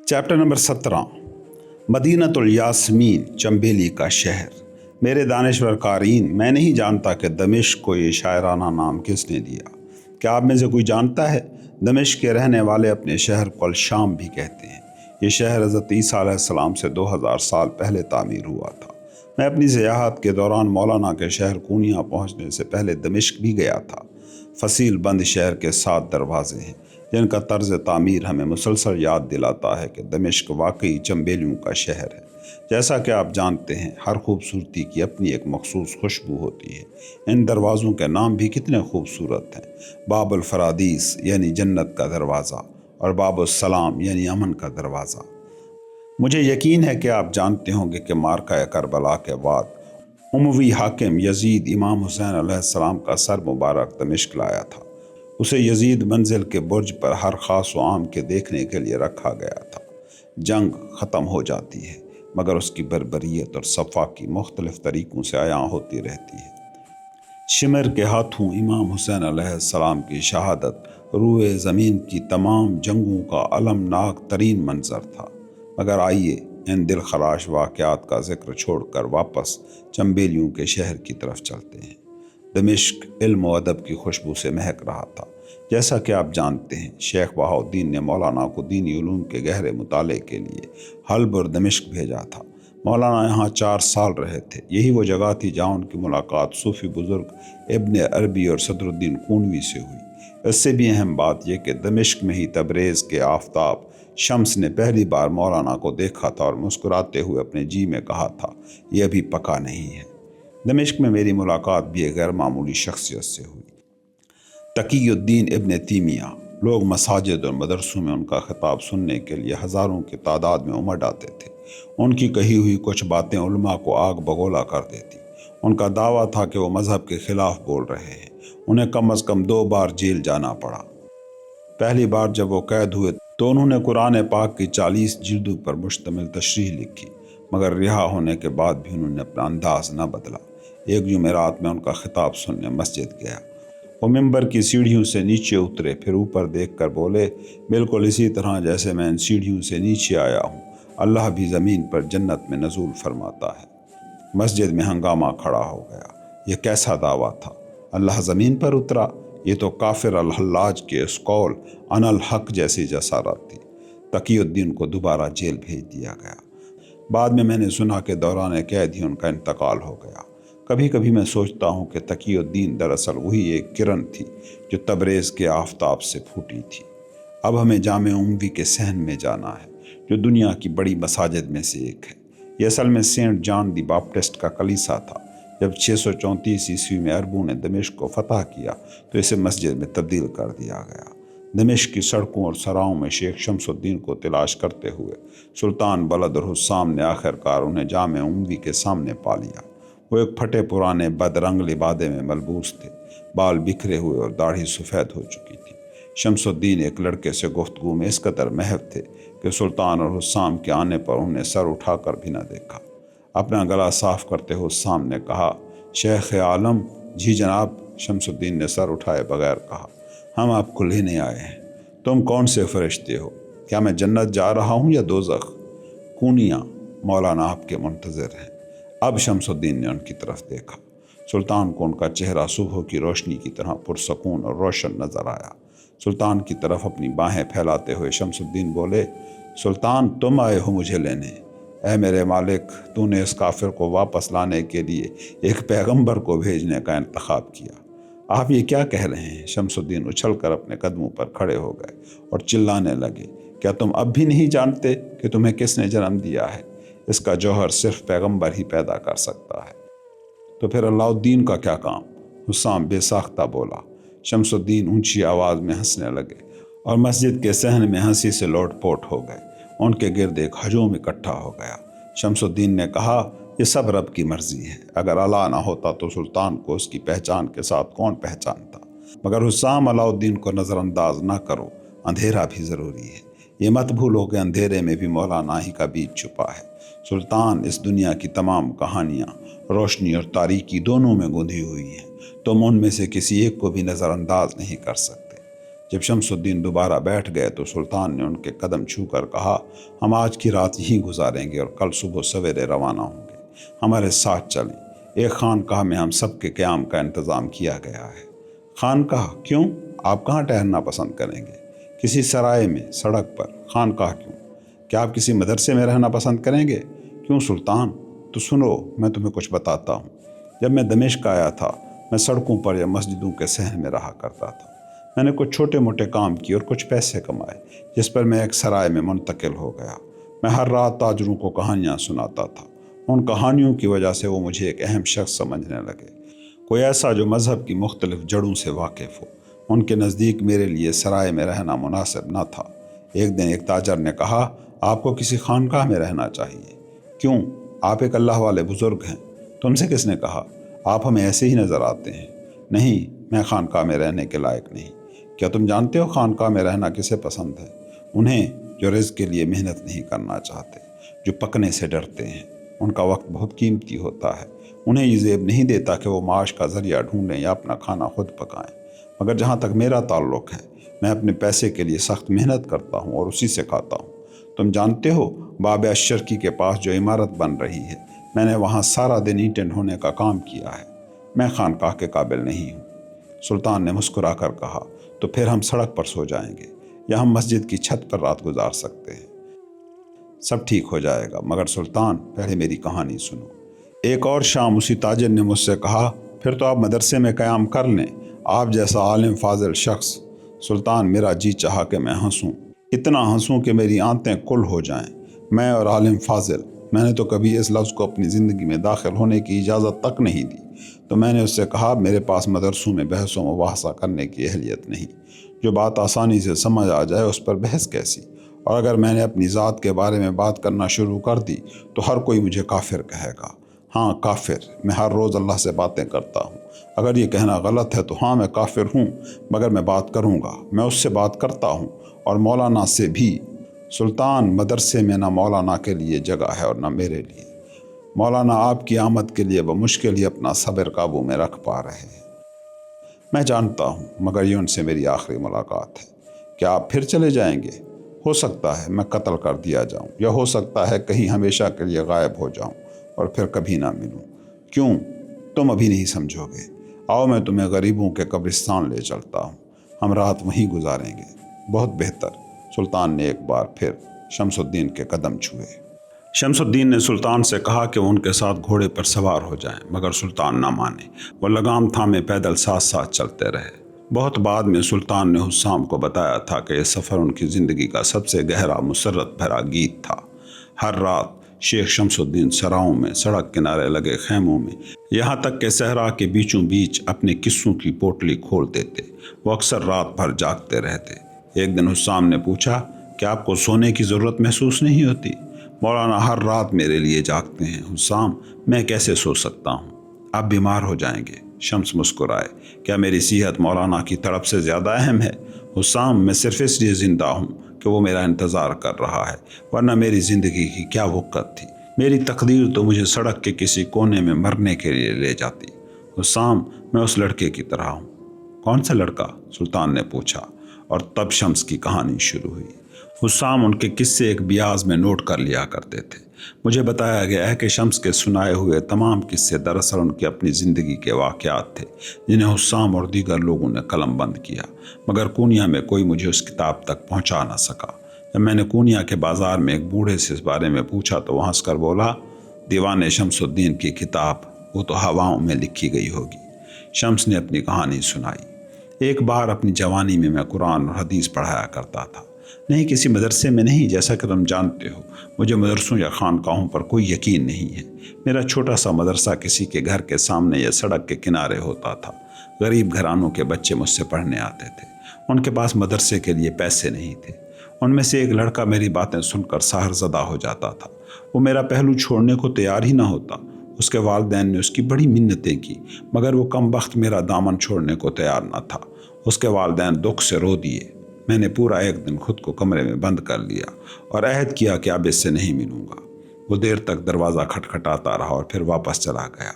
Chapter number 17 مدینۃ الیاسمین، چنبیلی کا شہر۔ میرے دانشور قارئین، میں نہیں جانتا کہ دمشق کو یہ شاعرانہ نام کس نے دیا۔ کیا آپ میں سے کوئی جانتا ہے؟ دمشق کے رہنے والے اپنے شہر کو الشام بھی کہتے ہیں۔ یہ شہر حضرت عیسیٰ علیہ السلام سے 2000 سال پہلے تعمیر ہوا تھا۔ میں اپنی سیاحت کے دوران مولانا کے شہر کونیا پہنچنے سے پہلے دمشق بھی گیا تھا۔ فصیل بند شہر کے 7 دروازے ہیں جن کا طرز تعمیر ہمیں مسلسل یاد دلاتا ہے کہ دمشق واقعی چنبیلیوں کا شہر ہے۔ جیسا کہ آپ جانتے ہیں، ہر خوبصورتی کی اپنی ایک مخصوص خوشبو ہوتی ہے۔ ان دروازوں کے نام بھی کتنے خوبصورت ہیں: باب الفرادیس یعنی جنت کا دروازہ، اور باب السلام یعنی امن کا دروازہ۔ مجھے یقین ہے کہ آپ جانتے ہوں گے کہ معرکہ کربلا کے بعد اموی حاکم یزید امام حسین علیہ السلام کا سر مبارک دمشق لایا تھا۔ اسے یزید منزل کے برج پر ہر خاص و عام کے دیکھنے کے لیے رکھا گیا تھا۔ جنگ ختم ہو جاتی ہے مگر اس کی بربریت اور صفاقی مختلف طریقوں سے عیاں ہوتی رہتی ہے۔ شمر کے ہاتھوں امام حسین علیہ السلام کی شہادت روئے زمین کی تمام جنگوں کا المناک ترین منظر تھا۔ مگر آئیے ان دل خراش واقعات کا ذکر چھوڑ کر واپس چنبیلیوں کے شہر کی طرف چلتے ہیں۔ دمشق علم و ادب کی خوشبو سے مہک رہا تھا۔ جیسا کہ آپ جانتے ہیں، شیخ بہاؤالدین نے مولانا کو دینی علوم کے گہرے مطالعے کے لیے حلب اور دمشق بھیجا تھا۔ مولانا یہاں 4 سال رہے تھے۔ یہی وہ جگہ تھی جہاں ان کی ملاقات صوفی بزرگ ابن عربی اور صدر الدین کونوی سے ہوئی۔ اس سے بھی اہم بات یہ کہ دمشق میں ہی تبریز کے آفتاب شمس نے پہلی بار مولانا کو دیکھا تھا اور مسکراتے ہوئے اپنے جی میں کہا تھا، یہ ابھی پکا نہیں ہے۔ دمشق میں میری ملاقات بھی ایک غیر معمولی شخصیت سے ہوئی، تقی الدین ابن تیمیہ۔ لوگ مساجد اور مدرسوں میں ان کا خطاب سننے کے لیے ہزاروں کی تعداد میں امٹ آتے تھے۔ ان کی کہی ہوئی کچھ باتیں علماء کو آگ بگولا کر دیتی۔ ان کا دعویٰ تھا کہ وہ مذہب کے خلاف بول رہے ہیں۔ انہیں کم از کم 2 بار جیل جانا پڑا۔ پہلی بار جب وہ قید ہوئے تو انہوں نے قرآن پاک کی 40 جلدوں پر مشتمل تشریح لکھی، مگر رہا ہونے کے بعد بھی انہوں نے اپنا انداز نہ بدلا۔ ایک جمعرات میں ان کا خطاب سننے مسجد گیا۔ وہ ممبر کی سیڑھیوں سے نیچے اترے، پھر اوپر دیکھ کر بولے، بالکل اسی طرح جیسے میں ان سیڑھیوں سے نیچے آیا ہوں، اللہ بھی زمین پر جنت میں نزول فرماتا ہے۔ مسجد میں ہنگامہ کھڑا ہو گیا۔ یہ کیسا دعویٰ تھا؟ اللہ زمین پر اترا؟ یہ تو کافر الحلاج کے اس قول انا الحق جیسی جسارت تھی۔ تقی الدین کو دوبارہ جیل بھیج دیا گیا۔ بعد میں نے سنا کہ دوران قید ہی ان کا انتقال ہو گیا۔ کبھی کبھی میں سوچتا ہوں کہ تقی الدین دراصل وہی ایک کرن تھی جو تبریز کے آفتاب سے پھوٹی تھی۔ اب ہمیں جامع اموی کے صحن میں جانا ہے جو دنیا کی بڑی مساجد میں سے ایک ہے۔ یہ اصل میں سینٹ جان دی باپٹسٹ کا کلیسا تھا۔ جب 634 عیسوی میں عربوں نے دمشق کو فتح کیا تو اسے مسجد میں تبدیل کر دیا گیا۔ دمشق کی سڑکوں اور سراہوں میں شیخ شمس الدین کو تلاش کرتے ہوئے سلطان بلد اور حسام نے آخر کار انہیں جامع اموی کے سامنے پا لیا۔ وہ ایک پھٹے پرانے بد رنگ لبادے میں ملبوس تھے، بال بکھرے ہوئے اور داڑھی سفید ہو چکی تھی۔ شمس الدین ایک لڑکے سے گفتگو میں اس قدر محو تھے کہ سلطان اور حسام کے آنے پر انہیں سر اٹھا کر بھی نہ دیکھا۔ اپنا گلا صاف کرتے ہوئے حسام نے کہا، شیخ عالم۔ جی جناب، شمس الدین نے سر اٹھائے بغیر کہا، ہم آپ کو لینے آئے ہیں۔ تم کون سے فرشتے ہو؟ کیا میں جنت جا رہا ہوں یا دوزخ؟ کونیا، مولانا آپ کے منتظر ہیں۔ اب شمس الدین نے ان کی طرف دیکھا۔ سلطان کو ان کا چہرہ صبح کی روشنی کی طرح پرسکون اور روشن نظر آیا۔ سلطان کی طرف اپنی باہیں پھیلاتے ہوئے شمس الدین بولے، سلطان تم آئے ہو مجھے لینے؟ اے میرے مالک، تو نے اس کافر کو واپس لانے کے لیے ایک پیغمبر کو بھیجنے کا انتخاب کیا۔ آپ یہ کیا کہہ رہے ہیں؟ شمس الدین اچھل کر اپنے قدموں پر کھڑے ہو گئے اور چلانے لگے، کیا تم اب بھی نہیں جانتے کہ تمہیں کس نے جنم دیا ہے؟ اس کا جوہر صرف پیغمبر ہی پیدا کر سکتا ہے۔ تو پھر علاء الدین کا کیا کام؟ حسام بے ساختہ بولا۔ شمس الدین اونچی آواز میں ہنسنے لگے اور مسجد کے صحن میں ہنسی سے لوٹ پوٹ ہو گئے۔ ان کے گرد ایک ہجوم اکٹھا ہو گیا۔ شمس الدین نے کہا، یہ سب رب کی مرضی ہے۔ اگر اللہ نہ ہوتا تو سلطان کو اس کی پہچان کے ساتھ کون پہچانتا؟ مگر حسام، علاء الدین کو نظر انداز نہ کرو، اندھیرا بھی ضروری ہے۔ یہ مت بھولو کہ اندھیرے میں بھی مولانا ہی کا بیج چھپا ہے۔ سلطان، اس دنیا کی تمام کہانیاں روشنی اور تاریکی دونوں میں گندھی ہوئی ہیں۔ تم ان میں سے کسی ایک کو بھی نظر انداز نہیں کر سکتے۔ جب شمس الدین دوبارہ بیٹھ گئے تو سلطان نے ان کے قدم چھو کر کہا، ہم آج کی رات یہیں گزاریں گے اور کل صبح سویرے روانہ ہوں گے، ہمارے ساتھ چلیں۔ ایک خانقاہ میں ہم سب کے قیام کا انتظام کیا گیا ہے۔ خانقاہ؟ کیوں؟ آپ کہاں ٹہلنا پسند کریں گے؟ کسی سرائے میں، سڑک پر؟ خانقاہ کیوں؟ کیا آپ کسی مدرسے میں رہنا پسند کریں گے؟ کیوں سلطان؟ تو سنو، میں تمہیں کچھ بتاتا ہوں۔ جب میں دمشق آیا تھا، میں سڑکوں پر یا مسجدوں کے صحن میں رہا کرتا تھا۔ میں نے کچھ چھوٹے موٹے کام کیے اور کچھ پیسے کمائے، جس پر میں ایک سرائے میں منتقل ہو گیا۔ میں ہر رات تاجروں کو کہانیاں سناتا تھا۔ ان کہانیوں کی وجہ سے وہ مجھے ایک اہم شخص سمجھنے لگے، کوئی ایسا جو مذہب کی مختلف جڑوں سے واقف ہو۔ ان کے نزدیک میرے لیے سرائے میں رہنا مناسب نہ تھا۔ ایک دن ایک تاجر نے کہا، آپ کو کسی خانقاہ میں رہنا چاہیے۔ کیوں؟ آپ ایک اللہ والے بزرگ ہیں۔ تم سے کس نے کہا؟ آپ ہمیں ایسے ہی نظر آتے ہیں۔ نہیں، میں خانقاہ میں رہنے کے لائق نہیں۔ کیا تم جانتے ہو خانقاہ میں رہنا کسے پسند ہے؟ انہیں جو رزق کے لیے محنت نہیں کرنا چاہتے، جو پکنے سے ڈرتے ہیں۔ ان کا وقت بہت قیمتی ہوتا ہے۔ انہیں یہ زیب نہیں دیتا کہ وہ معاش کا ذریعہ ڈھونڈیں یا اپنا کھانا خود پکائیں۔ مگر جہاں تک میرا تعلق ہے، میں اپنے پیسے کے لیے سخت محنت کرتا ہوں اور اسی سے کھاتا ہوں۔ تم جانتے ہو باب اشرکی کے پاس جو عمارت بن رہی ہے، میں نے وہاں سارا دن اینٹیں ڈھونے کا کام کیا ہے۔ میں خانقاہ کے قابل نہیں ہوں۔ سلطان نے مسکرا کر کہا، تو پھر ہم سڑک پر سو جائیں گے یا ہم مسجد کی چھت پر رات گزار سکتے ہیں۔ سب ٹھیک ہو جائے گا، مگر سلطان پہلے میری کہانی سنو۔ ایک اور شام اسی تاجر نے مجھ سے کہا، پھر تو آپ مدرسے میں قیام کر لیں، آپ جیسا عالم فاضل شخص۔ سلطان، میرا جی چاہا کہ میں ہنسوں، اتنا ہنسوں کہ میری آنتیں کل ہو جائیں۔ میں اور عالم فاضل، میں نے تو کبھی اس لفظ کو اپنی زندگی میں داخل ہونے کی اجازت تک نہیں دی۔ تو میں نے اس سے کہا، میرے پاس مدرسوں میں بحث و مباحثہ کرنے کی اہلیت نہیں۔ جو بات آسانی سے سمجھ آ جائے اس پر بحث کیسی؟ اور اگر میں نے اپنی ذات کے بارے میں بات کرنا شروع کر دی تو ہر کوئی مجھے کافر کہے گا۔ ہاں کافر، میں ہر روز اللہ سے باتیں کرتا ہوں۔ اگر یہ کہنا غلط ہے تو ہاں میں کافر ہوں، مگر میں بات کروں گا، میں اس سے بات کرتا ہوں، اور مولانا سے بھی۔ سلطان، مدرسے میں نہ مولانا کے لیے جگہ ہے اور نہ میرے لیے۔ مولانا آپ کی آمد کے لیے بمشکل ہی اپنا صبر قابو میں رکھ پا رہے ہیں۔ میں جانتا ہوں، مگر یہ ان سے میری آخری ملاقات ہے۔ کیا آپ پھر چلے جائیں گے؟ ہو سکتا ہے میں قتل کر دیا جاؤں، یا ہو سکتا ہے کہیں ہمیشہ کے لیے غائب ہو جاؤں اور پھر کبھی نہ ملوں۔ کیوں؟ تم ابھی نہیں سمجھو گے۔ آؤ میں تمہیں غریبوں کے قبرستان لے چلتا ہوں، ہم رات وہیں گزاریں گے۔ بہت بہتر۔ سلطان نے ایک بار پھر شمس الدین کے قدم چھوئے۔ شمس الدین نے سلطان سے کہا کہ وہ ان کے ساتھ گھوڑے پر سوار ہو جائیں، مگر سلطان نہ مانے۔ وہ لگام تھامے پیدل ساتھ ساتھ چلتے رہے۔ بہت بعد میں سلطان نے حسام کو بتایا تھا کہ یہ سفر ان کی زندگی کا سب سے گہرا مسرت بھرا گیت تھا۔ ہر رات شیخ شمس الدین سراؤں میں، سڑک کنارے لگے خیموں میں، یہاں تک کہ صحرا کے بیچوں بیچ اپنے قصوں کی پوٹلی کھول دیتے۔ وہ اکثر رات بھر جاگتے رہتے۔ ایک دن حسام نے پوچھا، کیا آپ کو سونے کی ضرورت محسوس نہیں ہوتی؟ مولانا ہر رات میرے لیے جاگتے ہیں۔ حسام، میں کیسے سو سکتا ہوں؟ آپ بیمار ہو جائیں گے۔ شمس مسکرائے، کیا میری صحت مولانا کی تڑپ سے زیادہ اہم ہے؟ حسام، میں صرف اس لیے زندہ ہوں کہ وہ میرا انتظار کر رہا ہے، ورنہ میری زندگی کی کیا وقت تھی؟ میری تقدیر تو مجھے سڑک کے کسی کونے میں مرنے کے لیے لے جاتی۔ حسام، میں اس لڑکے کی طرح ہوں۔ کون سا لڑکا؟ سلطان نے پوچھا، اور تب شمس کی کہانی شروع ہوئی۔ حسام ان کے قصے ایک بیاز میں نوٹ کر لیا کرتے تھے۔ مجھے بتایا گیا ہے کہ شمس کے سنائے ہوئے تمام قصے دراصل ان کی اپنی زندگی کے واقعات تھے، جنہیں حسام اور دیگر لوگوں نے قلم بند کیا، مگر کونیا میں کوئی مجھے اس کتاب تک پہنچا نہ سکا۔ جب میں نے کونیا کے بازار میں ایک بوڑھے سے اس بارے میں پوچھا تو وہ ہنس کر بولا، دیوان شمس الدین کی کتاب، وہ تو ہواؤں میں لکھی گئی ہوگی۔ شمس نے اپنی کہانی سنائی۔ ایک بار اپنی جوانی میں قرآن اور حدیث پڑھایا کرتا تھا، نہیں کسی مدرسے میں نہیں، جیسا کہ تم جانتے ہو مجھے مدرسوں یا خانقاہوں پر کوئی یقین نہیں ہے۔ میرا چھوٹا سا مدرسہ کسی کے گھر کے سامنے یا سڑک کے کنارے ہوتا تھا۔ غریب گھرانوں کے بچے مجھ سے پڑھنے آتے تھے، ان کے پاس مدرسے کے لیے پیسے نہیں تھے۔ ان میں سے ایک لڑکا میری باتیں سن کر سحر زدہ ہو جاتا تھا، وہ میرا پہلو چھوڑنے کو تیار ہی نہ ہوتا۔ اس کے والدین نے اس کی بڑی منتیں کی، مگر وہ کم بخت میرا دامن چھوڑنے کو تیار نہ تھا۔ اس کے والدین دکھ سے رو دیے۔ میں نے پورا ایک دن خود کو کمرے میں بند کر لیا اور عہد کیا کہ اب اس سے نہیں ملوں گا۔ وہ دیر تک دروازہ کھٹکھٹاتا رہا اور پھر واپس چلا گیا۔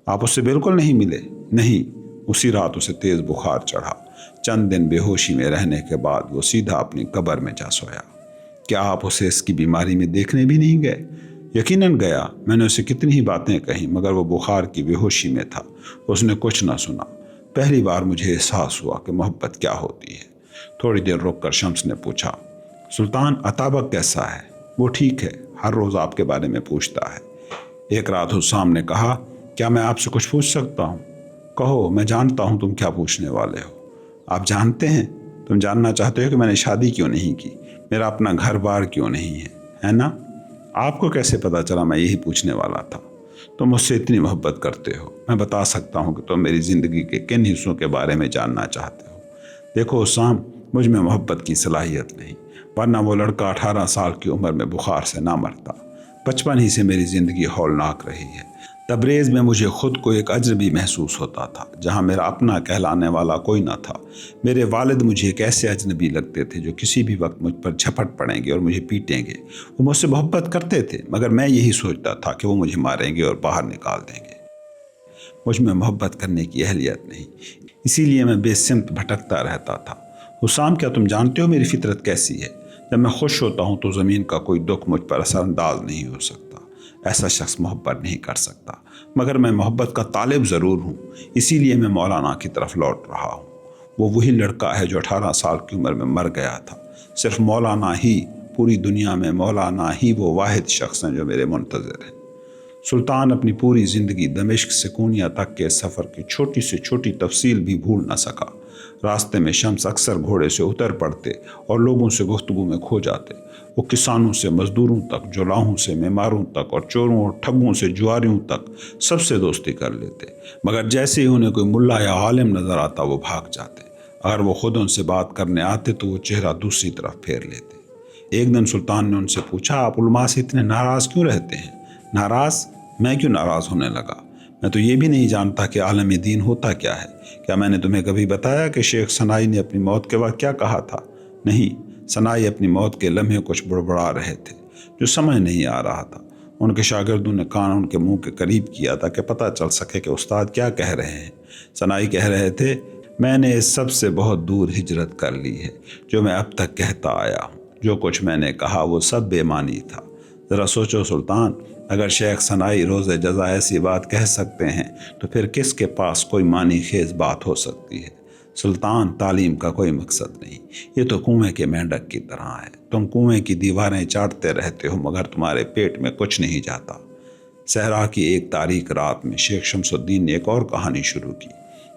آپ اس سے بالکل نہیں ملے؟ نہیں، اسی رات اسے تیز بخار چڑھا۔ چند دن بے ہوشی میں رہنے کے بعد وہ سیدھا اپنی قبر میں جا سویا۔ کیا آپ اسے اس کی بیماری میں دیکھنے بھی نہیں گئے؟ یقیناً گیا۔ میں نے اسے کتنی ہی باتیں کہیں مگر وہ بخار کی بے ہوشی میں تھا۔ اس نے کچھ نہ سنا۔ پہلی بار مجھے احساس ہوا کہ محبت کیا ہوتی ہے۔ تھوڑی دیر رک کر شمس نے پوچھا، سلطان اتابک کیسا ہے؟ وہ ٹھیک ہے، ہر روز آپ کے بارے میں پوچھتا ہے۔ ایک رات حسام نے کہا، کیا میں آپ سے کچھ پوچھ سکتا ہوں؟ کہو، میں جانتا ہوں تم کیا پوچھنے والے ہو۔ آپ جانتے ہیں، تم جاننا چاہتے ہو کہ میں نے شادی کیوں نہیں کی، میرا اپنا گھر بار کیوں نہیں ہے نا؟ آپ کو کیسے پتا چلا میں یہی پوچھنے والا تھا؟ تم مجھ سے اتنی محبت کرتے ہو، میں بتا سکتا ہوں کہ تم میری زندگی کے کن حصوں کے بارے میں جاننا چاہتے ہو۔ دیکھو حسام، مجھ میں محبت کی صلاحیت نہیں، ورنہ وہ لڑکا 18 سال کی عمر میں بخار سے نہ مرتا۔ بچپن ہی سے میری زندگی ہولناک رہی ہے۔ تبریز میں مجھے خود کو ایک اجنبی محسوس ہوتا تھا، جہاں میرا اپنا کہلانے والا کوئی نہ تھا۔ میرے والد مجھے ایک ایسے اجنبی لگتے تھے جو کسی بھی وقت مجھ پر جھپٹ پڑیں گے اور مجھے پیٹیں گے۔ وہ مجھ سے محبت کرتے تھے، مگر میں یہی سوچتا تھا کہ وہ مجھے ماریں گے اور باہر نکال دیں گے۔ مجھ میں محبت کرنے کی اہلیت نہیں، اسی لیے میں بے سمت بھٹکتا رہتا تھا۔ حسام، کیا تم جانتے ہو میری فطرت کیسی ہے؟ جب میں خوش ہوتا ہوں تو زمین کا کوئی دکھ مجھ پر اثر انداز نہیں ہو سکتا۔ ایسا شخص محبت نہیں کر سکتا، مگر میں محبت کا طالب ضرور ہوں، اسی لیے میں مولانا کی طرف لوٹ رہا ہوں۔ وہ وہی لڑکا ہے جو 18 سال کی عمر میں مر گیا تھا۔ صرف مولانا ہی، پوری دنیا میں مولانا ہی وہ واحد شخص ہیں جو میرے منتظر ہیں۔ سلطان اپنی پوری زندگی دمشق سے کونیا تک کے سفر کی چھوٹی سے چھوٹی تفصیل بھی بھول نہ سکا۔ راستے میں شمس اکثر گھوڑے سے اتر پڑتے اور لوگوں سے گفتگو میں کھو جاتے۔ وہ کسانوں سے مزدوروں تک، جولاہوں سے معماروں تک اور چوروں اور ٹھگوں سے جواریوں تک سب سے دوستی کر لیتے، مگر جیسے ہی انہیں کوئی ملا یا عالم نظر آتا وہ بھاگ جاتے۔ اگر وہ خود ان سے بات کرنے آتے تو وہ چہرہ دوسری طرف پھیر لیتے۔ ایک دن سلطان نے ان سے پوچھا، آپ علماء سے اتنے ناراض کیوں رہتے ہیں؟ ناراض؟ میں کیوں ناراض ہونے لگا؟ میں تو یہ بھی نہیں جانتا کہ عالم دین ہوتا کیا ہے۔ کیا میں نے تمہیں کبھی بتایا کہ شیخ سنائی نے اپنی موت کے وقت کیا کہا تھا؟ نہیں، سنائی اپنی موت کے لمحے کچھ بڑبڑا رہے تھے جو سمجھ نہیں آ رہا تھا۔ ان کے شاگردوں نے کان ان کے منہ کے قریب کیا تھا کہ پتہ چل سکے کہ استاد کیا کہہ رہے ہیں۔ سنائی کہہ رہے تھے، میں نے اس سب سے بہت دور ہجرت کر لی ہے جو میں اب تک کہتا آیا ہوں۔ جو کچھ میں نے کہا وہ سب بے معنی تھا۔ ذرا سوچو سلطان، اگر شیخ سنائی روز جزا ایسی بات کہہ سکتے ہیں تو پھر کس کے پاس کوئی معنی خیز بات ہو سکتی ہے؟ سلطان، تعلیم کا کوئی مقصد نہیں، یہ تو کنویں کے مینڈک کی طرح ہے۔ تم کنویں کی دیواریں چاٹتے رہتے ہو مگر تمہارے پیٹ میں کچھ نہیں جاتا۔ صحرا کی ایک تاریک رات میں شیخ شمس الدین نے ایک اور کہانی شروع کی۔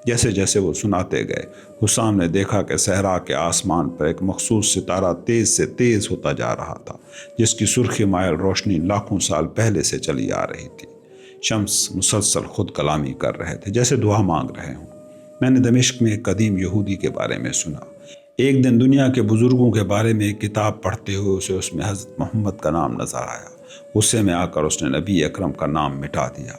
جیسے جیسے وہ سناتے گئے، حسام نے دیکھا کہ صحرا کے آسمان پر ایک مخصوص ستارہ تیز سے تیز ہوتا جا رہا تھا، جس کی سرخی مائل روشنی لاکھوں سال پہلے سے چلی آ رہی تھی۔ شمس مسلسل خود کلامی کر رہے تھے، جیسے دعا مانگ رہے ہوں۔ میں نے دمشق میں ایک قدیم یہودی کے بارے میں سنا۔ ایک دن دنیا کے بزرگوں کے بارے میں ایک کتاب پڑھتے ہوئے اس میں حضرت محمد کا نام نظر آیا۔ غصے میں آ کر اس نے نبی اکرم کا نام مٹا دیا۔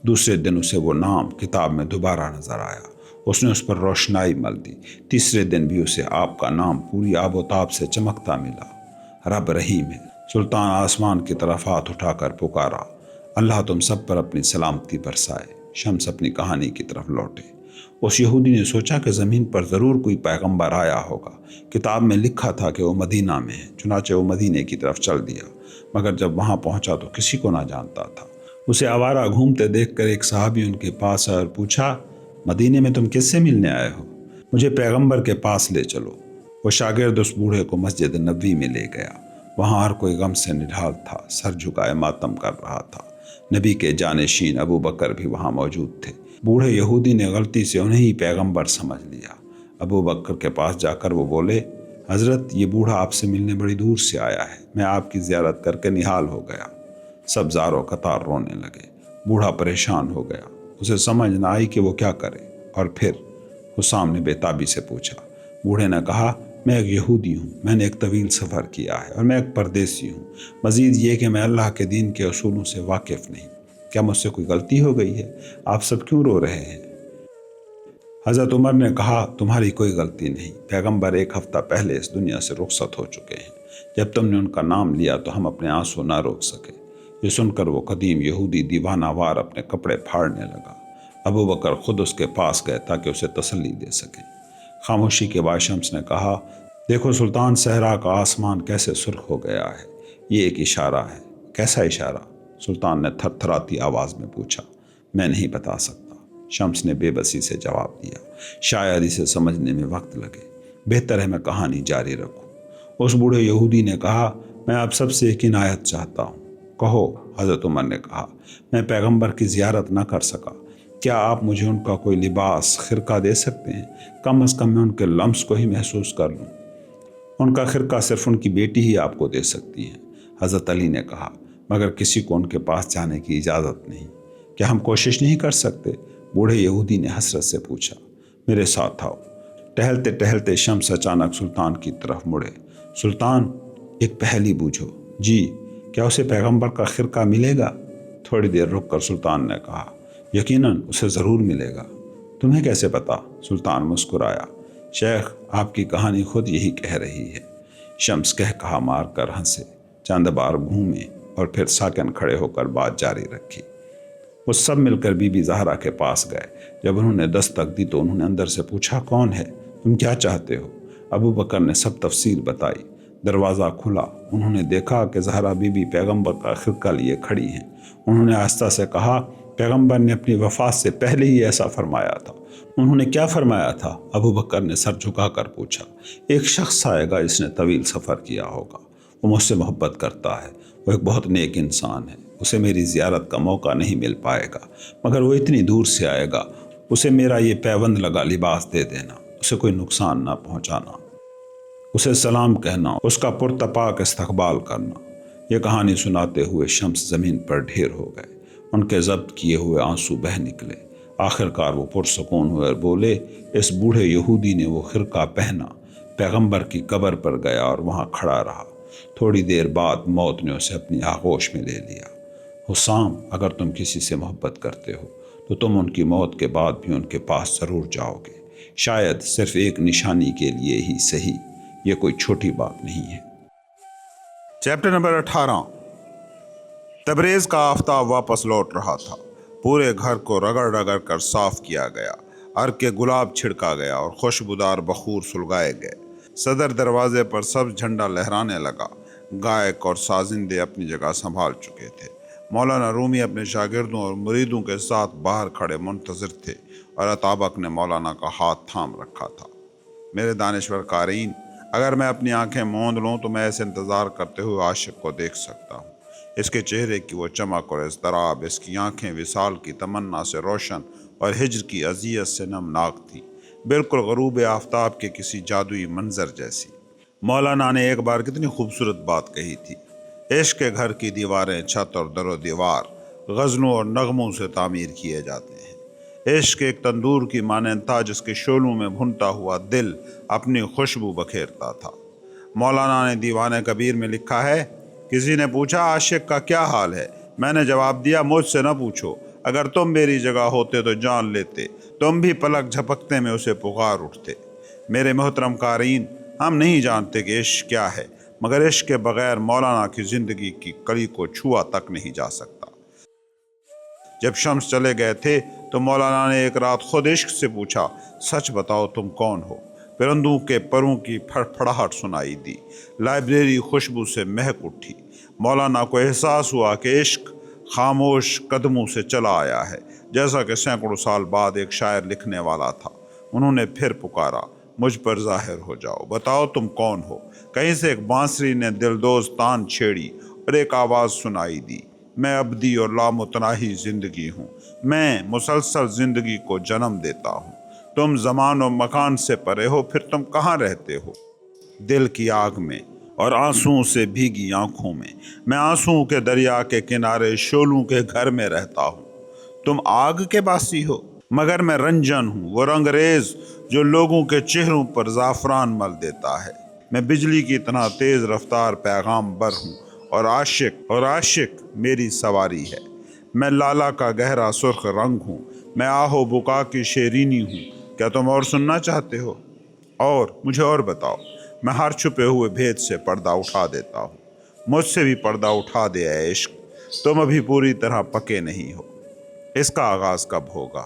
دوسرے دن اسے وہ نام کتاب میں دوبارہ نظر آیا۔ اس نے اس پر روشنائی مل دی۔ تیسرے دن بھی اسے آپ کا نام پوری آب و تاب سے چمکتا ملا۔ رب رحیم ہے۔ سلطان آسمان کی طرف ہاتھ اٹھا کر پکارا، اللہ تم سب پر اپنی سلامتی برسائے۔ شمس اپنی کہانی کی طرف لوٹے۔ اس یہودی نے سوچا کہ زمین پر ضرور کوئی پیغمبر آیا ہوگا۔ کتاب میں لکھا تھا کہ وہ مدینہ میں ہے، چنانچہ وہ مدینے کی طرف چل دیا، مگر جب وہاں پہنچا تو کسی کو نہ جانتا تھا۔ اسے آوارہ گھومتے دیکھ کر ایک صحابی ان کے پاس آیا اور پوچھا، مدینے میں تم کس سے ملنے آئے ہو؟ مجھے پیغمبر کے پاس لے چلو۔ وہ شاگرد اس بوڑھے کو مسجد نبوی میں لے گیا۔ وہاں ہر کوئی غم سے نڈھال تھا، سر جھکائے ماتم کر رہا تھا۔ نبی کے جانشین ابو بکر بھی وہاں موجود تھے۔ بوڑھے یہودی نے غلطی سے انہیں ہی پیغمبر سمجھ لیا۔ ابو بکر کے پاس جا کر وہ بولے، حضرت، یہ بوڑھا آپ سے ملنے بڑی دور سے آیا ہے، میں آپ کی زیارت کر کے نہال ہو گیا۔ سب زار و قطار رونے لگے۔ بوڑھا پریشان ہو گیا، اسے سمجھ نہ آئی کہ وہ کیا کرے۔ اور پھر حسام نے بے تابی سے پوچھا۔ بوڑھے نے کہا، میں ایک یہودی ہوں، میں نے ایک طویل سفر کیا ہے اور میں ایک پردیسی ہوں۔ مزید یہ کہ میں اللہ کے دین کے اصولوں سے واقف نہیں۔ کیا مجھ سے کوئی غلطی ہو گئی ہے؟ آپ سب کیوں رو رہے ہیں؟ حضرت عمر نے کہا، تمہاری کوئی غلطی نہیں، پیغمبر ایک ہفتہ پہلے اس دنیا سے رخصت ہو چکے ہیں۔ جب تم نے ان کا نام لیا تو ہم اپنے آنسو نہ روک سکے۔ یہ سن کر وہ قدیم یہودی دیوانہ وار اپنے کپڑے پھاڑنے لگا۔ ابو بکر خود اس کے پاس گئے تاکہ اسے تسلی دے سکیں۔ خاموشی کے بعد شمس نے کہا، دیکھو سلطان، صحرا کا آسمان کیسے سرخ ہو گیا ہے، یہ ایک اشارہ ہے۔ کیسا اشارہ؟ سلطان نے تھر تھراتی آواز میں پوچھا۔ میں نہیں بتا سکتا، شمس نے بے بسی سے جواب دیا، شاید اسے سمجھنے میں وقت لگے، بہتر ہے میں کہانی جاری رکھوں۔ اس بوڑھے یہودی نے کہا، میں آپ سب سے ایک عنایت چاہتا ہوں۔ کہو، حضرت عمر نے کہا۔ میں پیغمبر کی زیارت نہ کر سکا، کیا آپ مجھے ان کا کوئی لباس، خرقہ دے سکتے ہیں؟ کم از کم میں ان کے لمس کو ہی محسوس کر لوں۔ ان کا خرقہ صرف ان کی بیٹی ہی آپ کو دے سکتی ہیں، حضرت علی نے کہا، مگر کسی کو ان کے پاس جانے کی اجازت نہیں۔ کیا ہم کوشش نہیں کر سکتے؟ بوڑھے یہودی نے حسرت سے پوچھا۔ میرے ساتھ آؤ۔ ٹہلتے ٹہلتے شمس اچانک سلطان کی طرف مڑے۔ سلطان، ایک پہیلی بوجھو۔ جی، کیا اسے پیغمبر کا خرقہ ملے گا؟ تھوڑی دیر رک کر سلطان نے کہا، یقیناً اسے ضرور ملے گا۔ تمہیں کیسے پتا؟ سلطان مسکرایا۔ شیخ، آپ کی کہانی خود یہی کہہ رہی ہے۔ شمس کہا مار کر ہنسے، چند بار گھومے اور پھر ساکن کھڑے ہو کر بات جاری رکھی۔ وہ سب مل کر بی بی زہرا کے پاس گئے۔ جب انہوں نے دستک دی تو انہوں نے اندر سے پوچھا، کون ہے؟ تم کیا چاہتے ہو؟ ابو بکر نے سب تفصیل بتائی۔ دروازہ کھلا، انہوں نے دیکھا کہ زہرا بی بی پیغمبر کا خرقہ لیے کھڑی ہیں۔ انہوں نے آہستہ سے کہا، پیغمبر نے اپنی وفات سے پہلے ہی ایسا فرمایا تھا۔ انہوں نے کیا فرمایا تھا؟ ابو بکر نے سر جھکا کر پوچھا۔ ایک شخص آئے گا جس نے طویل سفر کیا ہوگا، وہ مجھ سے محبت کرتا ہے، وہ ایک بہت نیک انسان ہے، اسے میری زیارت کا موقع نہیں مل پائے گا، مگر وہ اتنی دور سے آئے گا، اسے میرا یہ پیوند لگا لباس دے دینا، اسے کوئی نقصان نہ پہنچانا، اسے سلام کہنا، اس کا پرتپاک استقبال کرنا۔ یہ کہانی سناتے ہوئے شمس زمین پر ڈھیر ہو گئے، ان کے ضبط کیے ہوئے آنسو بہہ نکلے۔ آخرکار وہ پرسکون ہوئے اور بولے، اس بوڑھے یہودی نے وہ خرقہ پہنا، پیغمبر کی قبر پر گیا اور وہاں کھڑا رہا۔ تھوڑی دیر بعد موت نے اسے اپنی آغوش میں لے لیا۔ حسام، اگر تم کسی سے محبت کرتے ہو تو تم ان کی موت کے بعد بھی ان کے پاس ضرور جاؤ گے، شاید صرف ایک نشانی کے لیے ہی صحیح، یہ کوئی چھوٹی بات نہیں ہے۔ Chapter number 18۔ تبریز کا آفتاب واپس لوٹ رہا تھا۔ پورے گھر کو رگڑ رگڑ کر صاف کیا گیا، عرق کے گلاب چھڑکا گیا اور خوشبودار بخور سلگائے گئے۔ صدر دروازے پر سبز جھنڈا لہرانے لگا۔ گائک اور سازندے اپنی جگہ سنبھال چکے تھے۔ مولانا رومی اپنے شاگردوں اور مریدوں کے ساتھ باہر کھڑے منتظر تھے اور اطابق نے مولانا کا ہاتھ تھام رکھا تھا۔ میرے دانشور قارئین، اگر میں اپنی آنکھیں موند لوں تو میں ایسے انتظار کرتے ہوئے عاشق کو دیکھ سکتا ہوں۔ اس کے چہرے کی وہ چمک اور اضطراب، اس کی آنکھیں وصال کی تمنا سے روشن اور ہجر کی اذیت سے نمناک تھی، بالکل غروب آفتاب کے کسی جادوئی منظر جیسی۔ مولانا نے ایک بار کتنی خوبصورت بات کہی تھی، عشق کے گھر کی دیواریں، چھت اور در و دیوار غزلوں اور نغموں سے تعمیر کیے جاتے ہیں۔ عشق ایک تندور کی مانند تھا جس کے شعلوں میں بھنتا ہوا دل اپنی خوشبو بکھیرتا تھا۔ مولانا نے دیوان کبیر میں لکھا ہے، کسی نے پوچھا عاشق کا کیا حال ہے؟ میں نے جواب دیا، مجھ سے نہ پوچھو، اگر تم میری جگہ ہوتے تو جان لیتے، تم بھی پلک جھپکتے میں اسے پکار اٹھتے۔ میرے محترم قارئین، ہم نہیں جانتے کہ عشق کیا ہے، مگر عشق کے بغیر مولانا کی زندگی کی کلی کو چھوا تک نہیں جا سکتا۔ جب شمس چلے گئے تھے تو مولانا نے ایک رات خود عشق سے پوچھا، سچ بتاؤ تم کون ہو؟ پرندوں کے پروں کی پھڑپھڑاہٹ سنائی دی، لائبریری خوشبو سے مہک اٹھی۔ مولانا کو احساس ہوا کہ عشق خاموش قدموں سے چلا آیا ہے، جیسا کہ سینکڑوں سال بعد ایک شاعر لکھنے والا تھا۔ انہوں نے پھر پکارا، مجھ پر ظاہر ہو جاؤ، بتاؤ تم کون ہو؟ کہیں سے ایک بانسری نے دلدوز تان چھیڑی اور ایک آواز سنائی دی، میں ابدی اور لامتناہی زندگی ہوں، میں مسلسل زندگی کو جنم دیتا ہوں۔ تم زمان و مکان سے پرے ہو، پھر تم کہاں رہتے ہو؟ دل کی آگ میں اور آنسوؤں سے بھیگی آنکھوں میں آنسوؤں کے دریا کے کنارے شعلوں کے گھر میں رہتا ہوں۔ تم آگ کے باسی ہو، مگر میں رنجن ہوں، وہ رنگ ریز جو لوگوں کے چہروں پر زعفران مل دیتا ہے۔ میں بجلی کی طرح تیز رفتار پیغام بر ہوں اور عاشق میری سواری ہے۔ میں لالا کا گہرا سرخ رنگ ہوں، میں آہ و بکا کی شیرینی ہوں۔ کیا تم اور سننا چاہتے ہو؟ اور مجھے اور بتاؤ، میں ہر چھپے ہوئے بھید سے پردہ اٹھا دیتا ہوں۔ مجھ سے بھی پردہ اٹھا دے اے عشق، تم ابھی پوری طرح پکے نہیں ہو۔ اس کا آغاز کب ہوگا؟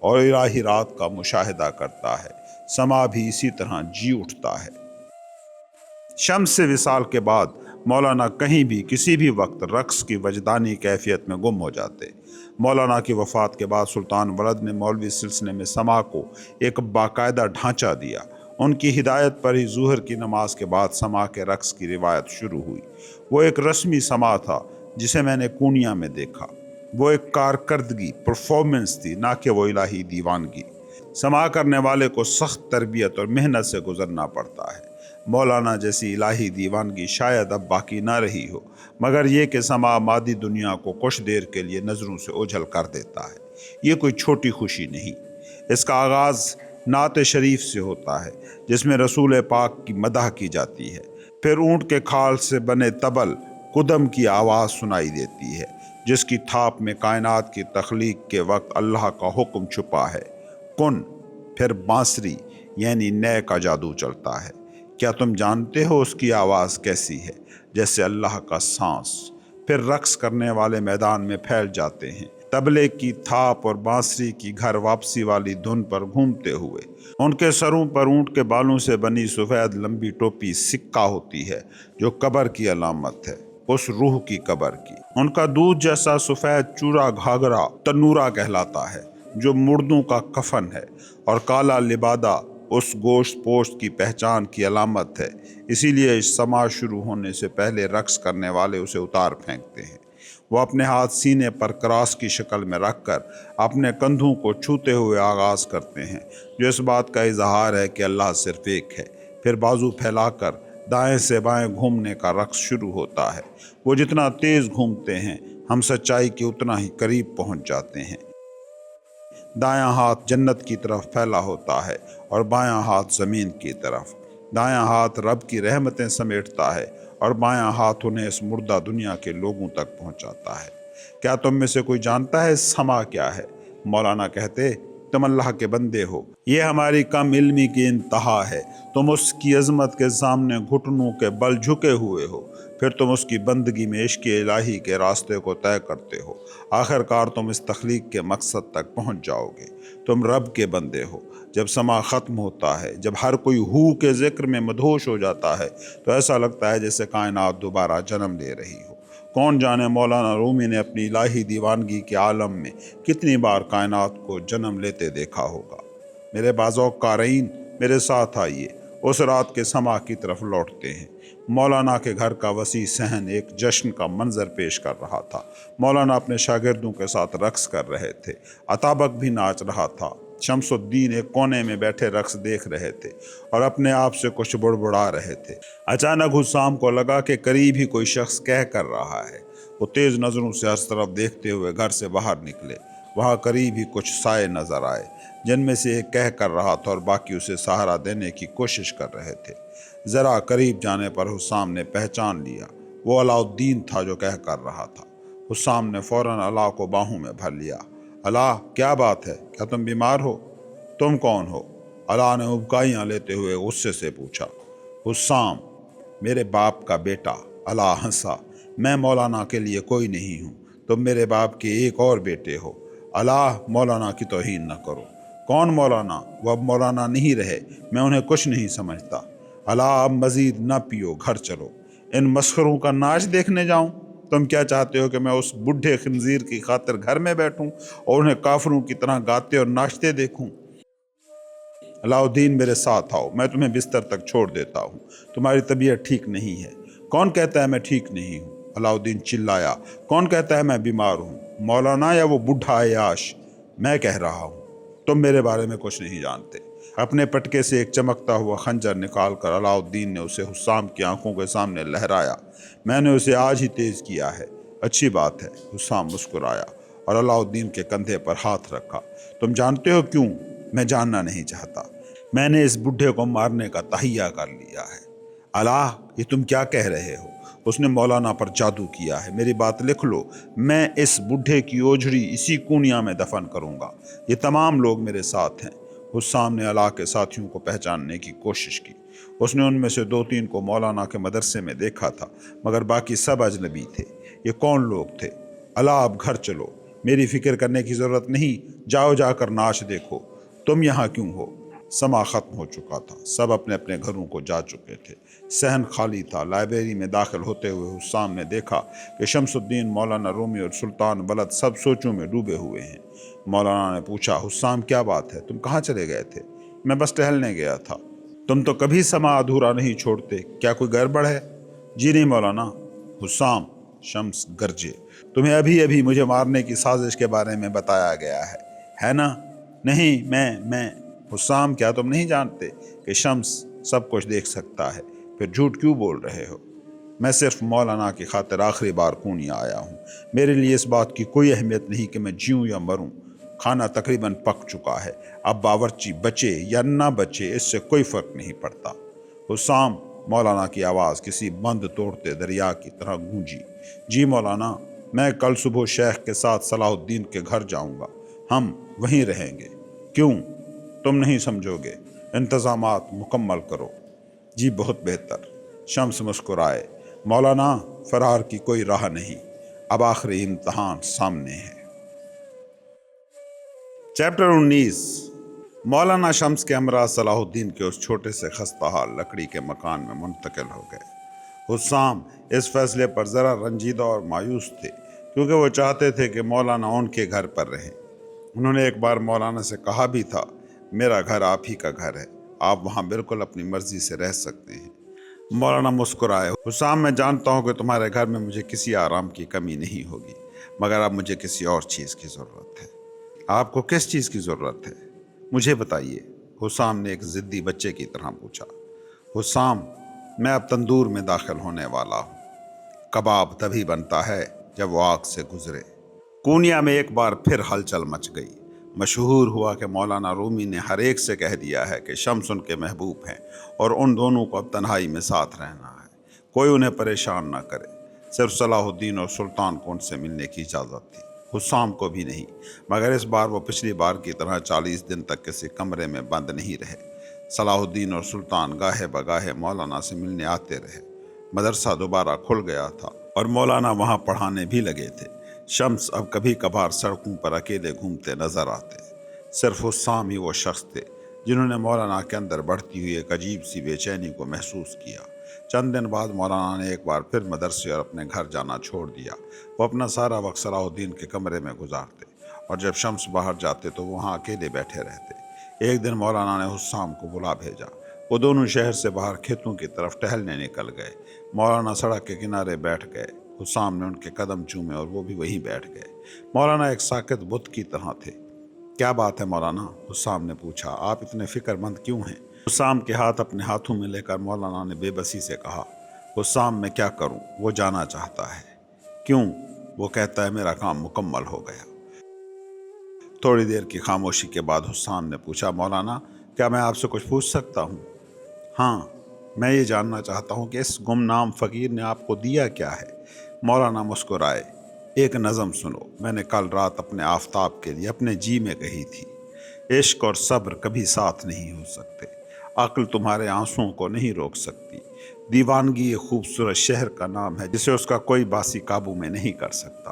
اور الہی رات کا مشاہدہ کرتا ہے، سما بھی اسی طرح جی اٹھتا ہے۔ شمس سے وصال کے بعد مولانا کہیں بھی کسی بھی وقت رقص کی وجدانی کیفیت میں گم ہو جاتے۔ مولانا کی وفات کے بعد سلطان ولد نے مولوی سلسلے میں سما کو ایک باقاعدہ ڈھانچہ دیا۔ ان کی ہدایت پر ہی ظہر کی نماز کے بعد سما کے رقص کی روایت شروع ہوئی۔ وہ ایک رسمی سما تھا جسے میں نے کونیا میں دیکھا۔ وہ ایک کارکردگی، پرفارمنس تھی، نہ کہ وہ الہی دیوانگی۔ سما کرنے والے کو سخت تربیت اور محنت سے گزرنا پڑتا ہے۔ مولانا جیسی الہی دیوانگی شاید اب باقی نہ رہی ہو، مگر یہ کہ سما مادی دنیا کو کچھ دیر کے لیے نظروں سے اوجھل کر دیتا ہے۔ یہ کوئی چھوٹی خوشی نہیں۔ اس کا آغاز نعت شریف سے ہوتا ہے جس میں رسول پاک کی مدح کی جاتی ہے۔ پھر اونٹ کے کھال سے بنے طبل قدم کی آواز سنائی دیتی ہے جس کی تھاپ میں کائنات کی تخلیق کے وقت اللہ کا حکم چھپا ہے، کن۔ پھر بانسری یعنی نئے کا جادو چلتا ہے۔ کیا تم جانتے ہو اس کی آواز کیسی ہے؟ جیسے اللہ کا سانس۔ پھر رقص کرنے والے میدان میں پھیل جاتے ہیں، طبلے کی تھاپ اور بانسری کی گھر واپسی والی دھن پر گھومتے ہوئے۔ ان کے سروں پر اونٹ کے بالوں سے بنی سفید لمبی ٹوپی سکہ ہوتی ہے جو قبر کی علامت ہے، اس روح کی قبر کی۔ ان کا دودھ جیسا سفید چورا گھاگرا تنورا کہلاتا ہے جو مردوں کا کفن ہے، اور کالا لبادہ اس گوشت پوشت کی پہچان کی علامت ہے۔ اسی لیے سما شروع ہونے سے پہلے رقص کرنے والے اسے اتار پھینکتے ہیں۔ وہ اپنے ہاتھ سینے پر کراس کی شکل میں رکھ کر اپنے کندھوں کو چھوتے ہوئے آغاز کرتے ہیں، جو اس بات کا اظہار ہے کہ اللہ صرف ایک ہے۔ پھر بازو پھیلا کر دائیں سے بائیں گھومنے کا رقص شروع ہوتا ہے۔ وہ جتنا تیز گھومتے ہیں ہم سچائی کے اتنا ہی قریب پہنچ جاتے ہیں۔ دایاں ہاتھ جنت کی طرف پھیلا ہوتا ہے اور بایاں ہاتھ زمین کی طرف۔ دایاں ہاتھ رب کی رحمتیں سمیٹتا ہے اور بایاں ہاتھ انہیں اس مردہ دنیا کے لوگوں تک پہنچاتا ہے۔ کیا تم میں سے کوئی جانتا ہے سما کیا ہے؟ مولانا کہتے، تم اللہ کے بندے ہو، یہ ہماری کم علمی کی انتہا ہے۔ تم اس کی عظمت کے سامنے گھٹنوں کے بل جھکے ہوئے ہو، پھر تم اس کی بندگی میں عشق الہی کے راستے کو طے کرتے ہو۔ آخر کار تم اس تخلیق کے مقصد تک پہنچ جاؤ گے۔ تم رب کے بندے ہو۔ جب سما ختم ہوتا ہے، جب ہر کوئی ہو کے ذکر میں مدہوش ہو جاتا ہے، تو ایسا لگتا ہے جیسے کائنات دوبارہ جنم لے رہی ہو۔ کون جانے مولانا رومی نے اپنی الہی دیوانگی کے عالم میں کتنی بار کائنات کو جنم لیتے دیکھا ہوگا۔ میرے باذوق قارئین، میرے ساتھ آئیے، اس رات کے سما کی طرف لوٹتے ہیں۔ مولانا کے گھر کا وسیع صحن ایک جشن کا منظر پیش کر رہا تھا۔ مولانا اپنے شاگردوں کے ساتھ رقص کر رہے تھے۔ عطابک بھی ناچ رہا تھا۔ شمس الدین ایک کونے میں بیٹھے رقص دیکھ رہے تھے اور اپنے آپ سے کچھ بڑبڑا رہے تھے۔ اچانک حسام کو لگا کہ قریب ہی کوئی شخص کہہ کر رہا ہے۔ وہ تیز نظروں سے ہر طرف دیکھتے ہوئے گھر سے باہر نکلے۔ وہاں قریب ہی کچھ سائے نظر آئے جن میں سے ایک کہہ کر رہا تھا اور باقی اسے سہارا دینے کی کوشش کر رہے تھے۔ ذرا قریب جانے پر حسام نے پہچان لیا، وہ علاؤالدین تھا جو کہہ کر رہا تھا۔ حسام نے فوراً علا کو باہوں میں بھر لیا۔ علا، کیا بات ہے؟ کیا تم بیمار ہو؟ تم کون ہو؟ علا نے ابکائیاں لیتے ہوئے غصے سے پوچھا۔ حسام، میرے باپ کا بیٹا۔ علا ہنسا۔ میں مولانا کے لیے کوئی نہیں ہوں، تم میرے باپ کے ایک اور بیٹے ہو۔ علا، مولانا کی توہین نہ کرو۔ کون مولانا؟ وہ اب مولانا نہیں رہے، میں انہیں کچھ نہیں سمجھتا۔ علا، اب مزید نہ پیو، گھر چلو۔ ان مسخروں کا ناچ دیکھنے جاؤں؟ تم کیا چاہتے ہو کہ میں اس بڈھے خنزیر کی خاطر گھر میں بیٹھوں اور انہیں کافروں کی طرح گاتے اور ناچتے دیکھوں؟ علاؤالدین، میرے ساتھ آؤ، میں تمہیں بستر تک چھوڑ دیتا ہوں۔ تمہاری طبیعت ٹھیک نہیں ہے۔ کون کہتا ہے میں ٹھیک نہیں ہوں؟ علاؤالدین چلایا۔ کون کہتا ہے میں بیمار ہوں؟ مولانا یا وہ بڈھا عیاش؟ میں کہہ رہا ہوں۔ تم میرے بارے میں کچھ نہیں جانتے۔ اپنے پٹکے سے ایک چمکتا ہوا خنجر نکال کر علاؤالدین نے اسے حسام کی آنکھوں کے سامنے لہرایا۔ میں نے اسے آج ہی تیز کیا ہے۔ اچھی بات ہے، حسام مسکرایا اور علاؤالدین کے کندھے پر ہاتھ رکھا۔ تم جانتے ہو کیوں؟ میں جاننا نہیں چاہتا۔ میں نے اس بڈھے کو مارنے کا تہیہ کر لیا ہے۔ علا، یہ تم کیا کہہ رہے ہو؟ اس نے مولانا پر جادو کیا ہے۔ میری بات لکھ لو، میں اس بڈھے کی اوجھڑی اسی کونیا میں دفن کروں گا۔ یہ تمام لوگ میرے ساتھ ہیں۔ حسام نے علا کے ساتھیوں کو پہچاننے کی کوشش کی۔ اس نے ان میں سے 2-3 کو مولانا کے مدرسے میں دیکھا تھا، مگر باقی سب اجنبی تھے۔ یہ کون لوگ تھے؟ علا، اب گھر چلو، میری فکر کرنے کی ضرورت نہیں، جاؤ جا کر ناچ دیکھو۔ تم یہاں کیوں ہو؟ سما ختم ہو چکا تھا، سب اپنے اپنے گھروں کو جا چکے تھے، صحن خالی تھا۔ لائبریری میں داخل ہوتے ہوئے حسام نے دیکھا کہ شمس الدین، مولانا رومی اور سلطان ولد سب سوچوں میں ڈوبے ہوئے ہیں۔ مولانا نے پوچھا، حسام کیا بات ہے؟ تم کہاں چلے گئے تھے؟ میں بس ٹہلنے گیا تھا۔ تم تو کبھی سما ادھورا نہیں چھوڑتے، کیا کوئی گڑبڑ ہے؟ جی نہیں مولانا۔ حسام، شمس گرجے، تمہیں ابھی ابھی مجھے مارنے کی سازش کے بارے میں بتایا گیا ہے نا؟ نہیں، میں حسام، کیا تم نہیں جانتے کہ شمس سب کچھ دیکھ سکتا ہے؟ پھر جھوٹ کیوں بول رہے ہو؟ میں صرف مولانا کی خاطر آخری بار پونیا آیا ہوں۔ میرے لیے اس بات کی کوئی اہمیت نہیں کہ میں جیوں یا مروں۔ کھانا تقریباً پک چکا ہے، اب باورچی بچے یا نہ بچے اس سے کوئی فرق نہیں پڑتا۔ حسام، مولانا کی آواز کسی بند توڑتے دریا کی طرح گونجی۔ جی مولانا، میں کل صبح شیخ کے ساتھ صلاح الدین کے گھر جاؤں گا، ہم وہیں رہیں گے۔ کیوں؟ تم نہیں سمجھو گے، انتظامات مکمل کرو۔ جی بہت بہتر۔ شمس مسکرائے۔ مولانا، فرار کی کوئی راہ نہیں، اب آخری امتحان سامنے ہے۔ چیپٹر 19۔ مولانا شمس کے ہمراہ صلاح الدین کے اس چھوٹے سے خستہ حال لکڑی کے مکان میں منتقل ہو گئے۔ حسام اس فیصلے پر ذرا رنجیدہ اور مایوس تھے، کیونکہ وہ چاہتے تھے کہ مولانا ان کے گھر پر رہیں۔ انہوں نے ایک بار مولانا سے کہا بھی تھا، میرا گھر آپ ہی کا گھر ہے، آپ وہاں بالکل اپنی مرضی سے رہ سکتے ہیں۔ مولانا مسکرائے۔ حسام، میں جانتا ہوں کہ تمہارے گھر میں مجھے کسی آرام کی کمی نہیں ہوگی، مگر اب مجھے کسی اور چیز کی ضرورت ہے۔ آپ کو کس چیز کی ضرورت ہے؟ مجھے بتائیے، حسام نے ایک ضدی بچے کی طرح پوچھا۔ حسام، میں اب تندور میں داخل ہونے والا ہوں۔ کباب تبھی بنتا ہے جب وہ آگ سے گزرے۔ کونیا میں ایک بار پھر ہلچل مچ گئی۔ مشہور ہوا کہ مولانا رومی نے ہر ایک سے کہہ دیا ہے کہ شمس ان کے محبوب ہیں اور ان دونوں کو اب تنہائی میں ساتھ رہنا ہے، کوئی انہیں پریشان نہ کرے۔ صرف صلاح الدین اور سلطان کو ان سے ملنے کی اجازت تھی، حسام کو بھی نہیں، مگر اس بار وہ پچھلی بار کی طرح 40 دن تک کسی کمرے میں بند نہیں رہے۔ صلاح الدین اور سلطان گاہے بگاہے مولانا سے ملنے آتے رہے۔ مدرسہ دوبارہ کھل گیا تھا اور مولانا وہاں پڑھانے بھی لگے تھے۔ شمس اب کبھی کبھار سڑکوں پر اکیلے گھومتے نظر آتے۔ صرف حسام ہی وہ شخص تھے جنہوں نے مولانا کے اندر بڑھتی ہوئی ایک عجیب سی بے چینی کو محسوس کیا۔ چند دن بعد مولانا نے ایک بار پھر مدرسے اور اپنے گھر جانا چھوڑ دیا۔ وہ اپنا سارا وقت صلاح الدین کے کمرے میں گزارتے، اور جب شمس باہر جاتے تو وہاں اکیلے بیٹھے رہتے۔ ایک دن مولانا نے حسام کو بلا بھیجا۔ وہ دونوں شہر سے باہر کھیتوں کی طرف ٹہلنے نکل گئے۔ مولانا سڑک کے کنارے بیٹھ گئے۔ حسام نے ان کے قدم چومے اور وہ بھی وہیں بیٹھ گئے۔ مولانا ایک ساکت بت کی طرح تھے۔ کیا بات ہے مولانا؟ حسام نے پوچھا، آپ اتنے فکر مند کیوں ہیں؟ حسام کے ہاتھ اپنے ہاتھوں میں لے کر مولانا نے بے بسی سے کہا، حسام میں کیا کروں، وہ جانا چاہتا ہے۔ کیوں؟ وہ کہتا ہے میرا کام مکمل ہو گیا۔ تھوڑی دیر کی خاموشی کے بعد حسام نے پوچھا، مولانا کیا میں آپ سے کچھ پوچھ سکتا ہوں؟ ہاں، میں یہ جاننا چاہتا ہوں کہ اس گمنام فقیر نے آپ کو دیا کیا ہے؟ مولانا مسکرائے۔ ایک نظم سنو، میں نے کل رات اپنے آفتاب کے لیے اپنے جی میں کہی تھی، عشق اور صبر کبھی ساتھ نہیں ہو سکتے، عقل تمہارے آنسوؤں کو نہیں روک سکتی، دیوانگی ایک خوبصورت شہر کا نام ہے جسے اس کا کوئی باسی قابو میں نہیں کر سکتا،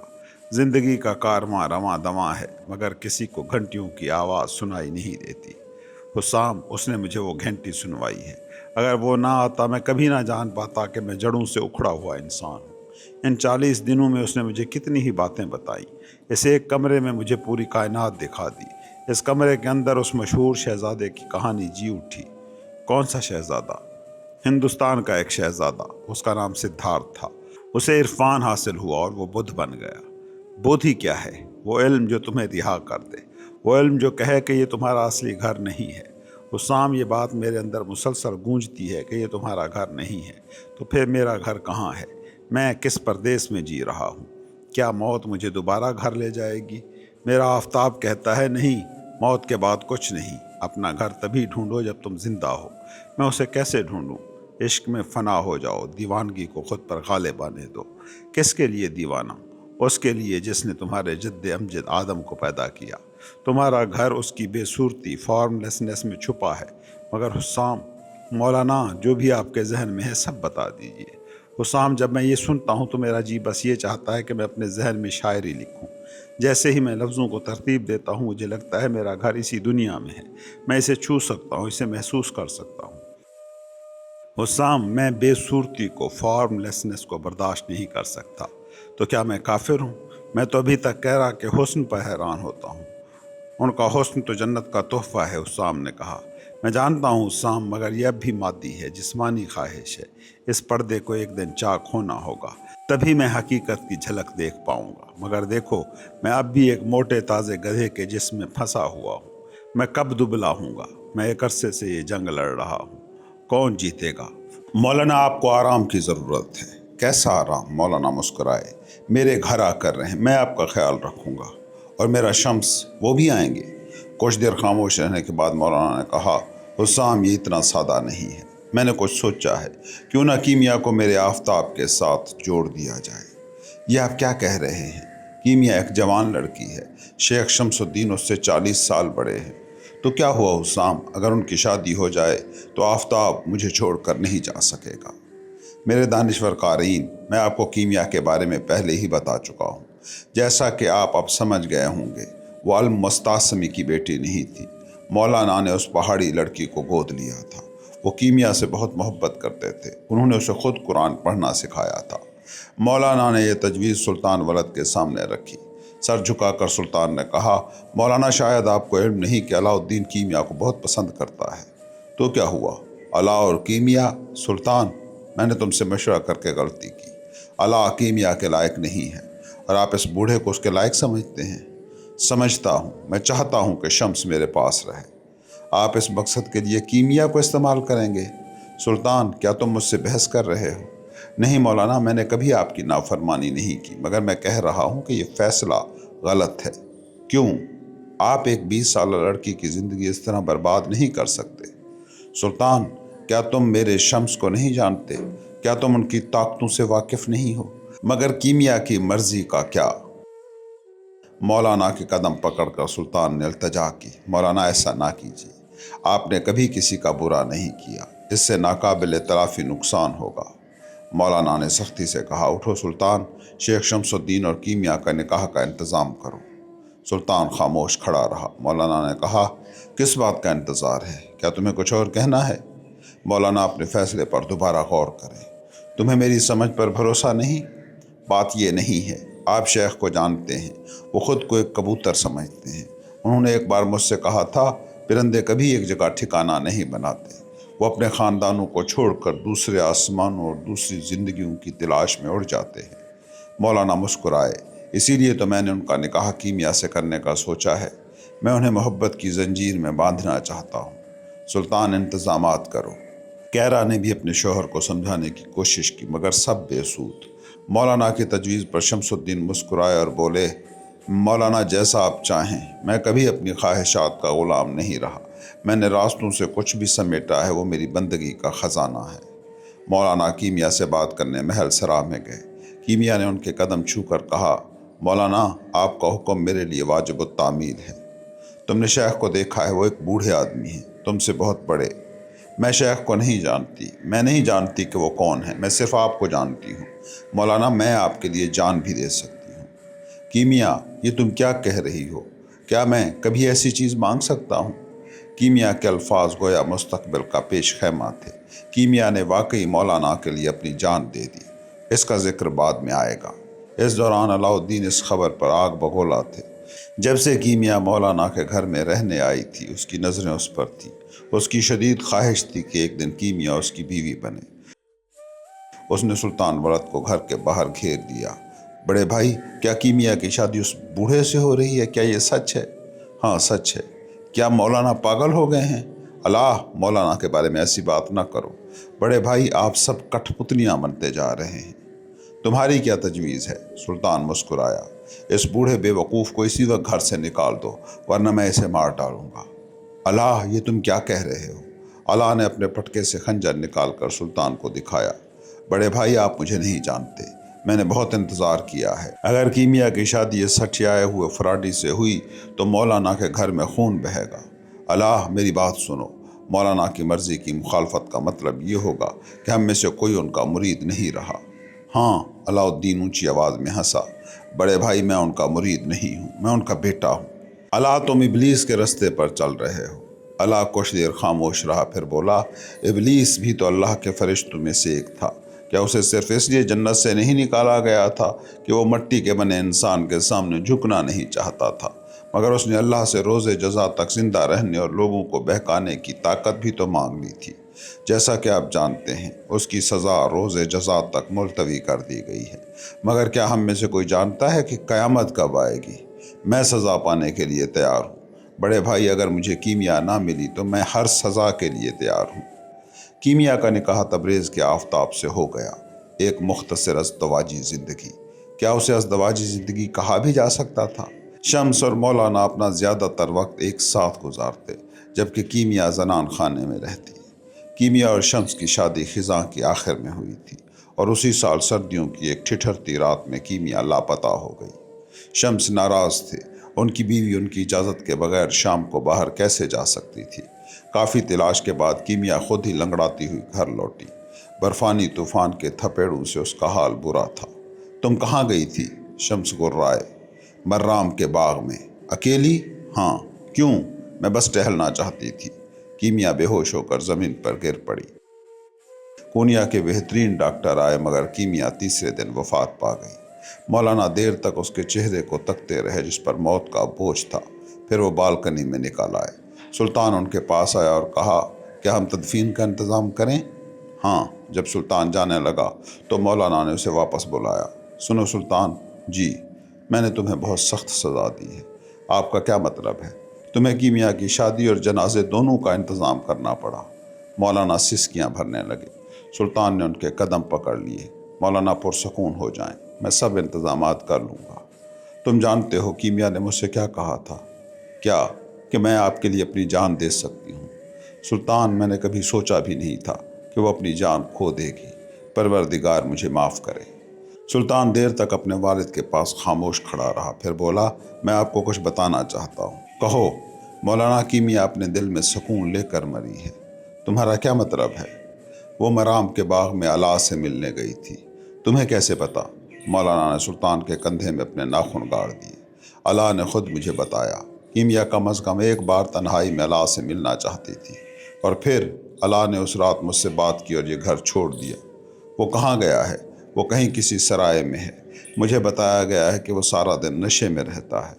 زندگی کا کارواں رواں دواں ہے مگر کسی کو گھنٹیوں کی آواز سنائی نہیں دیتی۔ حسام، اس نے مجھے وہ گھنٹی سنوائی ہے، اگر وہ نہ آتا میں کبھی نہ جان پاتا کہ میں جڑوں سے اکھڑا ہوا انسان ہوں۔ ان 40 دنوں میں اس نے مجھے کتنی ہی باتیں بتائیں۔ اس ایک کمرے میں مجھے پوری کائنات دکھا دی۔ اس کمرے کے اندر اس مشہور شہزادے کی کہانی جی اٹھی۔ کون سا شہزادہ؟ ہندوستان کا ایک شہزادہ، اس کا نام سدھارتھ تھا۔ اسے عرفان حاصل ہوا اور وہ بدھ بن گیا۔ بدھ ہی کیا ہے؟ وہ علم جو تمہیں رہا کر دے، وہ علم جو کہے کہ یہ تمہارا اصلی گھر نہیں ہے۔ حسام، یہ بات میرے اندر مسلسل گونجتی ہے کہ یہ تمہارا گھر نہیں ہے، تو پھر میرا گھر کہاں ہے؟ میں کس پردیس میں جی رہا ہوں؟ کیا موت مجھے دوبارہ گھر لے جائے گی؟ میرا آفتاب کہتا ہے نہیں، موت کے بعد کچھ نہیں، اپنا گھر تبھی ڈھونڈو جب تم زندہ ہو۔ میں اسے کیسے ڈھونڈوں؟ عشق میں فنا ہو جاؤ، دیوانگی کو خود پر غالب آنے دو۔ کس کے لیے دیوانہ؟ اس کے لیے جس نے تمہارے جد امجد آدم کو پیدا کیا۔ تمہارا گھر اس کی بے صورتی، فارم لیسنس میں چھپا ہے۔ مگر حسام، مولانا جو بھی آپ کے ذہن میں ہے سب بتا دیجئے۔ حسام، جب میں یہ سنتا ہوں تو میرا جی بس یہ چاہتا ہے کہ میں اپنے ذہن میں شاعری لکھوں، جیسے ہی میں لفظوں کو ترتیب دیتا ہوں مجھے لگتا ہے میرا گھر اسی دنیا میں ہے، میں اسے چھو سکتا ہوں، اسے محسوس کر سکتا ہوں۔ حسام، میں بے صورتی کو، فارم لیسنس کو برداشت نہیں کر سکتا۔ تو کیا میں کافر ہوں؟ میں تو ابھی تک کہہ رہا کہ حسن پر حیران ہوتا ہوں۔ ان کا حسن تو جنت کا تحفہ ہے، حسام نے کہا۔ میں جانتا ہوں حسام، مگر یہ اب بھی مادی ہے، جسمانی خواہش ہے۔ اس پردے کو ایک دن چاک ہونا ہوگا، تبھی میں حقیقت کی جھلک دیکھ پاؤں گا۔ مگر دیکھو، میں اب بھی ایک موٹے تازے گدھے کے جسم میں پھنسا ہوا ہوں۔ میں کب دبلا ہوں گا؟ میں ایک عرصے سے یہ جنگ لڑ رہا ہوں۔ کون جیتے گا؟ مولانا، آپ کو آرام کی ضرورت ہے۔ کیسا آرام؟ مولانا مسکرائے۔ میرے گھر آ کر رہیں، میں آپ کا خیال رکھوں گا۔ اور میرا شمس، وہ بھی آئیں گے؟ کچھ دیر خاموش رہنے کے بعد مولانا نے کہا، حسام، یہ اتنا سادہ نہیں ہے۔ میں نے کچھ سوچا ہے، کیوں نہ کیمیا کو میرے آفتاب کے ساتھ جوڑ دیا جائے۔ یہ آپ کیا کہہ رہے ہیں؟ کیمیا ایک جوان لڑکی ہے، شیخ شمس الدین اس سے 40 سال بڑے ہیں۔ تو کیا ہوا حسام، اگر ان کی شادی ہو جائے تو آفتاب مجھے چھوڑ کر نہیں جا سکے گا۔ میرے دانشور قارئین، میں آپ کو کیمیا کے بارے میں پہلے ہی بتا چکا ہوں۔ جیسا کہ آپ اب سمجھ گئے ہوں گے، وہ المستعصمی کی بیٹی نہیں تھی۔ مولانا نے اس پہاڑی لڑکی کو گود لیا تھا۔ وہ کیمیا سے بہت محبت کرتے تھے، انہوں نے اسے خود قرآن پڑھنا سکھایا تھا۔ مولانا نے یہ تجویز سلطان ولد کے سامنے رکھی۔ سر جھکا کر سلطان نے کہا، مولانا، شاید آپ کو علم نہیں کہ علاء الدین کیمیا کو بہت پسند کرتا ہے۔ تو کیا ہوا؟ علاء اور کیمیا؟ سلطان، میں نے تم سے مشورہ کر کے غلطی کی۔ علاء کیمیا کے لائق نہیں ہے، اور آپ اس بوڑھے کو اس کے لائق سمجھتے ہیں؟ سمجھتا ہوں۔ میں چاہتا ہوں کہ شمس میرے پاس رہے۔ آپ اس مقصد کے لیے کیمیا کو استعمال کریں گے؟ سلطان، کیا تم مجھ سے بحث کر رہے ہو؟ نہیں مولانا، میں نے کبھی آپ کی نافرمانی نہیں کی، مگر میں کہہ رہا ہوں کہ یہ فیصلہ غلط ہے۔ کیوں؟ آپ ایک 20 سالہ لڑکی کی زندگی اس طرح برباد نہیں کر سکتے۔ سلطان، کیا تم میرے شمس کو نہیں جانتے؟ کیا تم ان کی طاقتوں سے واقف نہیں ہو؟ مگر کیمیا کی مرضی کا کیا؟ مولانا کے قدم پکڑ کر سلطان نے التجا کی، مولانا ایسا نہ کیجیے، آپ نے کبھی کسی کا برا نہیں کیا، اس سے ناقابل تلافی نقصان ہوگا۔ مولانا نے سختی سے کہا، اٹھو سلطان، شیخ شمس الدین اور کیمیا کا نکاح کا انتظام کرو۔ سلطان خاموش کھڑا رہا۔ مولانا نے کہا، کس بات کا انتظار ہے؟ کیا تمہیں کچھ اور کہنا ہے؟ مولانا، اپنے فیصلے پر دوبارہ غور کریں۔ تمہیں میری سمجھ پر بھروسہ نہیں؟ بات یہ نہیں ہے، آپ شیخ کو جانتے ہیں، وہ خود کو ایک کبوتر سمجھتے ہیں۔ انہوں نے ایک بار مجھ سے کہا تھا، پرندے کبھی ایک جگہ ٹھکانہ نہیں بناتے، وہ اپنے خاندانوں کو چھوڑ کر دوسرے آسمانوں اور دوسری زندگیوں کی تلاش میں اڑ جاتے ہیں۔ مولانا مسکرائے، اسی لیے تو میں نے ان کا نکاح کیمیا سے کرنے کا سوچا ہے۔ میں انہیں محبت کی زنجیر میں باندھنا چاہتا ہوں۔ سلطان، انتظامات کرو۔ کیرا نے بھی اپنے شوہر کو سمجھانے کی کوشش کی، مگر سب بے سود۔ مولانا کی تجویز پر شمس الدین مسکرائے اور بولے، مولانا، جیسا آپ چاہیں، میں کبھی اپنی خواہشات کا غلام نہیں رہا۔ میں نے راستوں سے کچھ بھی سمیٹا ہے، وہ میری بندگی کا خزانہ ہے۔ مولانا کیمیا سے بات کرنے محل سرا میں گئے۔ کیمیا نے ان کے قدم چھو کر کہا، مولانا، آپ کا حکم میرے لیے واجب التعمیل ہے۔ تم نے شیخ کو دیکھا ہے، وہ ایک بوڑھے آدمی ہیں، تم سے بہت بڑے۔ میں شیخ کو نہیں جانتی، میں نہیں جانتی کہ وہ کون ہے، میں صرف آپ کو جانتی ہوں۔ مولانا، میں آپ کے لیے جان بھی دے سکتی ہوں۔ کیمیا، یہ تم کیا کہہ رہی ہو؟ کیا میں کبھی ایسی چیز مانگ سکتا ہوں؟ کیمیا کے الفاظ گویا مستقبل کا پیش خیمہ تھے۔ کیمیا نے واقعی مولانا کے لیے اپنی جان دے دی۔ اس کا ذکر بعد میں آئے گا۔ اس دوران علاء الدین اس خبر پر آگ بگولا تھے۔ جب سے کیمیا مولانا کے گھر میں رہنے آئی تھی، اس کی نظریں اس پر تھیں۔ اس کی شدید خواہش تھی کہ ایک دن کیمیا اس کی بیوی بنے۔ اس نے سلطان ولد کو گھر کے باہر گھیر دیا۔ بڑے بھائی، کیا کیمیا کی شادی اس بوڑھے سے ہو رہی ہے؟ کیا یہ سچ ہے؟ ہاں، سچ ہے۔ کیا مولانا پاگل ہو گئے ہیں؟ علاء، مولانا کے بارے میں ایسی بات نہ کرو۔ بڑے بھائی، آپ سب کٹھ پتلیاں بنتے جا رہے ہیں۔ تمہاری کیا تجویز ہے؟ سلطان مسکرایا، اس بوڑھے بے وقوف کو اسی وقت گھر سے نکال دو، ورنہ میں اسے مار ڈالوں گا۔ علاء، یہ تم کیا کہہ رہے ہو؟ علاء نے اپنے پٹکے سے خنجر نکال کر سلطان کو دکھایا۔ بڑے بھائی، آپ مجھے نہیں جانتے، میں نے بہت انتظار کیا ہے۔ اگر کیمیا کی شادی اس ہٹھیائے ہوئے فراڈی سے ہوئی تو مولانا کے گھر میں خون بہے گا۔ علاء، میری بات سنو، مولانا کی مرضی کی مخالفت کا مطلب یہ ہوگا کہ ہم میں سے کوئی ان کا مرید نہیں رہا۔ ہاں، علاء الدین اونچی آواز میں ہنسا، بڑے بھائی میں ان کا مرید نہیں ہوں، میں ان کا بیٹا ہوں۔ اللہ تم ابلیس کے رستے پر چل رہے ہو۔ اللہ کچھ دیر خاموش رہا، پھر بولا ابلیس بھی تو اللہ کے فرشتوں میں سے ایک تھا۔ کیا اسے صرف اس لیے جنت سے نہیں نکالا گیا تھا کہ وہ مٹی کے بنے انسان کے سامنے جھکنا نہیں چاہتا تھا، مگر اس نے اللہ سے روز جزا تک زندہ رہنے اور لوگوں کو بہکانے کی طاقت بھی تو مانگ لی تھی۔ جیسا کہ آپ جانتے ہیں اس کی سزا روز جزا تک ملتوی کر دی گئی ہے، مگر کیا ہم میں سے کوئی جانتا ہے کہ قیامت کب آئے گی؟ میں سزا پانے کے لیے تیار ہوں۔ بڑے بھائی اگر مجھے کیمیا نہ ملی تو میں ہر سزا کے لیے تیار ہوں۔ کیمیا کا نکاح تبریز کے آفتاب سے ہو گیا۔ ایک مختصر ازدواجی زندگی، کیا اسے ازدواجی زندگی کہا بھی جا سکتا تھا؟ شمس اور مولانا اپنا زیادہ تر وقت ایک ساتھ گزارتے، جبکہ کیمیا زنان خانے میں رہتی۔ کیمیا اور شمس کی شادی خزاں کی آخر میں ہوئی تھی، اور اسی سال سردیوں کی ایک ٹھٹھرتی رات میں کیمیا لاپتہ ہو گئی۔ شمس ناراض تھے، ان کی بیوی ان کی اجازت کے بغیر شام کو باہر کیسے جا سکتی تھی؟ کافی تلاش کے بعد کیمیا خود ہی لنگڑاتی ہوئی گھر لوٹی۔ برفانی طوفان کے تھپیڑوں سے اس کا حال برا تھا۔ تم کہاں گئی تھی؟ شمس گرائے۔ مرام کے باغ میں۔ اکیلی؟ ہاں۔ کیوں؟ میں بس ٹہلنا چاہتی تھی۔ کیمیا بے ہوش ہو کر زمین پر گر پڑی۔ پونیا کے بہترین ڈاکٹر آئے، مگر کیمیا تیسرے دن وفات پا گئی۔ مولانا دیر تک اس کے چہرے کو تکتے رہے جس پر موت کا بوجھ تھا، پھر وہ بالکنی میں نکل آئے۔ سلطان ان کے پاس آیا اور کہا، کیا ہم تدفین کا انتظام کریں؟ ہاں۔ جب سلطان جانے لگا تو مولانا نے اسے واپس بلایا۔ سنو سلطان جی، میں نے تمہیں بہت سخت سزا دی ہے۔ آپ کا کیا مطلب ہے؟ تمہیں کیمیا کی شادی اور جنازے دونوں کا انتظام کرنا پڑا۔ مولانا سسکیاں بھرنے لگے۔ سلطان نے ان کے قدم پکڑ لیے۔ مولانا پرسکون ہو جائیں، میں سب انتظامات کر لوں گا۔ تم جانتے ہو کیمیا نے مجھ سے کیا کہا تھا؟ کیا؟ کہ میں آپ کے لیے اپنی جان دے سکتی ہوں۔ سلطان، میں نے کبھی سوچا بھی نہیں تھا کہ وہ اپنی جان کھو دے گی۔ پروردگار مجھے معاف کرے۔ سلطان دیر تک اپنے والد کے پاس خاموش کھڑا رہا، پھر بولا، میں آپ کو کچھ بتانا چاہتا ہوں۔ کہو۔ مولانا کیمیا اپنے دل میں سکون لے کر مری ہے۔ تمہارا کیا مطلب ہے؟ وہ مرام کے باغ میں اللہ سے ملنے گئی تھی۔ تمہیں کیسے پتا؟ مولانا نے سلطان کے کندھے میں اپنے ناخن گاڑ دیے۔ اللہ نے خود مجھے بتایا۔ کیمیا کم از کم ایک بار تنہائی میں اللہ سے ملنا چاہتی تھی، اور پھر اللہ نے اس رات مجھ سے بات کی اور یہ گھر چھوڑ دیا۔ وہ کہاں گیا ہے؟ وہ کہیں کسی سرائے میں ہے۔ مجھے بتایا گیا ہے کہ وہ سارا دن نشے میں رہتا ہے۔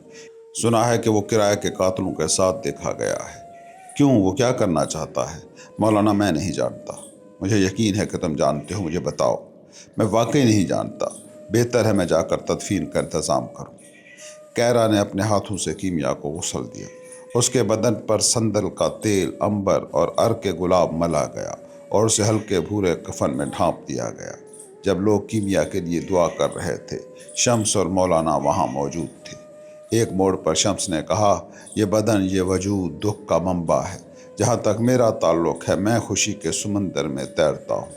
سنا ہے کہ وہ کرائے کے قاتلوں کے ساتھ دیکھا گیا ہے۔ کیوں؟ وہ کیا کرنا چاہتا ہے؟ مولانا میں نہیں جانتا۔ مجھے یقین ہے کہ تم جانتے ہو، مجھے بتاؤ۔ میں واقعی نہیں جانتا۔ بہتر ہے میں جا کر تدفین کا انتظام کروں۔ کیرا نے اپنے ہاتھوں سے کیمیا کو غسل دیا۔ اس کے بدن پر سندل کا تیل، عنبر اور عرق گلاب ملا گیا اور اسے ہلکے بھورے کفن میں ڈھانپ دیا گیا۔ جب لوگ کیمیا کے لیے دعا کر رہے تھے، شمس اور مولانا وہاں موجود تھے۔ ایک موڑ پر شمس نے کہا، یہ بدن، یہ وجود دکھ کا منبع ہے۔ جہاں تک میرا تعلق ہے میں خوشی کے سمندر میں تیرتا ہوں۔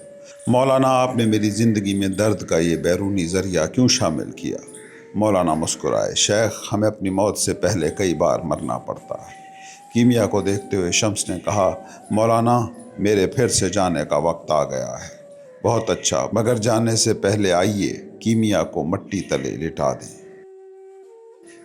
مولانا، آپ نے میری زندگی میں درد کا یہ بیرونی ذریعہ کیوں شامل کیا؟ مولانا مسکرائے، شیخ، ہمیں اپنی موت سے پہلے کئی بار مرنا پڑتا ہے۔ کیمیا کو دیکھتے ہوئے شمس نے کہا، مولانا، میرے پھر سے جانے کا وقت آ گیا ہے۔ بہت اچھا، مگر جانے سے پہلے آئیے کیمیا کو مٹی تلے لٹا دیں۔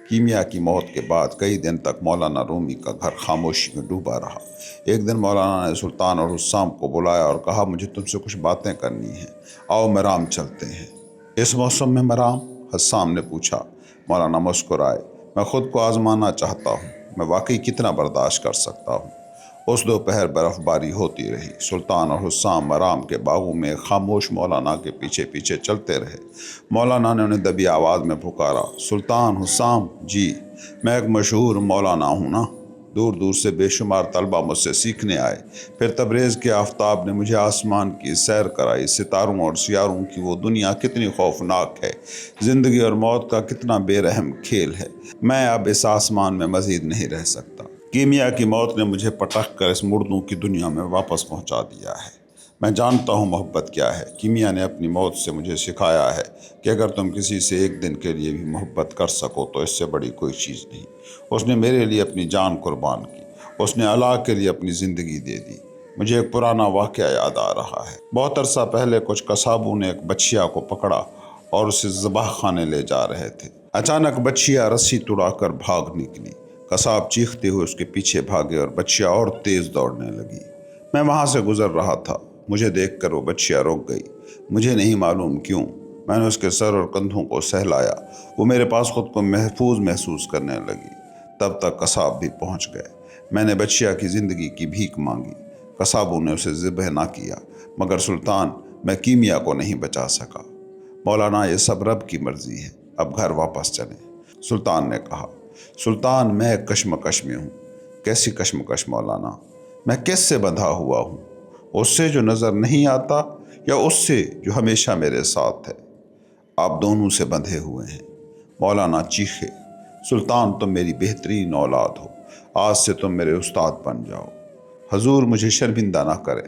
کیمیا کی موت کے بعد کئی دن تک مولانا رومی کا گھر خاموشی میں ڈوبا رہا۔ ایک دن مولانا نے سلطان اور حسام کو بلایا اور کہا، مجھے تم سے کچھ باتیں کرنی ہیں، آؤ مرام چلتے ہیں۔ اس موسم میں مرام؟ حسام نے پوچھا۔ مولانا مسکرائے، میں خود کو آزمانا چاہتا ہوں، میں واقعی کتنا برداشت کر سکتا ہوں۔ اس دوپہر برف باری ہوتی رہی۔ سلطان اور حسام مرام کے باغوں میں خاموش مولانا کے پیچھے پیچھے چلتے رہے۔ مولانا نے انہیں دبی آواز میں پکارا، سلطان، حسام جی، میں ایک مشہور مولانا ہوں نا۔ دور دور سے بے شمار طلبہ مجھ سے سیکھنے آئے۔ پھر تبریز کے آفتاب نے مجھے آسمان کی سیر کرائی، ستاروں اور سیاروں کی وہ دنیا کتنی خوفناک ہے، زندگی اور موت کا کتنا بے رحم کھیل ہے۔ میں اب اس آسمان میں مزید نہیں رہ سکتا۔ کیمیا کی موت نے مجھے پٹک کر اس مردوں کی دنیا میں واپس پہنچا دیا ہے۔ میں جانتا ہوں محبت کیا ہے۔ کیمیا نے اپنی موت سے مجھے سکھایا ہے کہ اگر تم کسی سے ایک دن کے لیے بھی محبت کر سکو تو اس سے بڑی کوئی چیز نہیں۔ اس نے میرے لیے اپنی جان قربان کی، اس نے اللہ کے لیے اپنی زندگی دے دی۔ مجھے ایک پرانا واقعہ یاد آ رہا ہے۔ بہت عرصہ پہلے کچھ قصابوں نے ایک بچیا کو پکڑا اور اسے ذبح خانے لے جا رہے تھے۔ اچانک بچیا رسی توڑا کر بھاگ نکلی۔ قصاب چیختے ہوئے اس کے پیچھے بھاگے اور بچیا اور تیز دوڑنے لگی۔ میں وہاں سے گزر رہا تھا، مجھے دیکھ کر وہ بچیا رک گئی۔ مجھے نہیں معلوم کیوں میں نے اس کے سر اور کندھوں کو سہلایا۔ وہ میرے پاس خود کو محفوظ محسوس کرنے لگی۔ تب تک قصاب بھی پہنچ گئے۔ میں نے بچیا کی زندگی کی بھیک مانگی۔ قصابوں نے اسے ذبح نہ کیا، مگر سلطان، میں کیمیا کو نہیں بچا سکا۔ مولانا، یہ سب رب کی مرضی ہے، اب گھر واپس چلیں، سلطان نے کہا۔ سلطان، میں کشمکش میں ہوں۔ کیسی کشمکش مولانا؟ میں کس سے بندھا ہوا ہوں؟ اس سے جو نظر نہیں آتا یا اس سے جو ہمیشہ میرے ساتھ ہے؟ آپ دونوں سے بندھے ہوئے ہیں۔ مولانا چیخے۔ سلطان، تم میری بہترین اولاد ہو، آج سے تم میرے استاد بن جاؤ۔ حضور، مجھے شرمندہ نہ کرے۔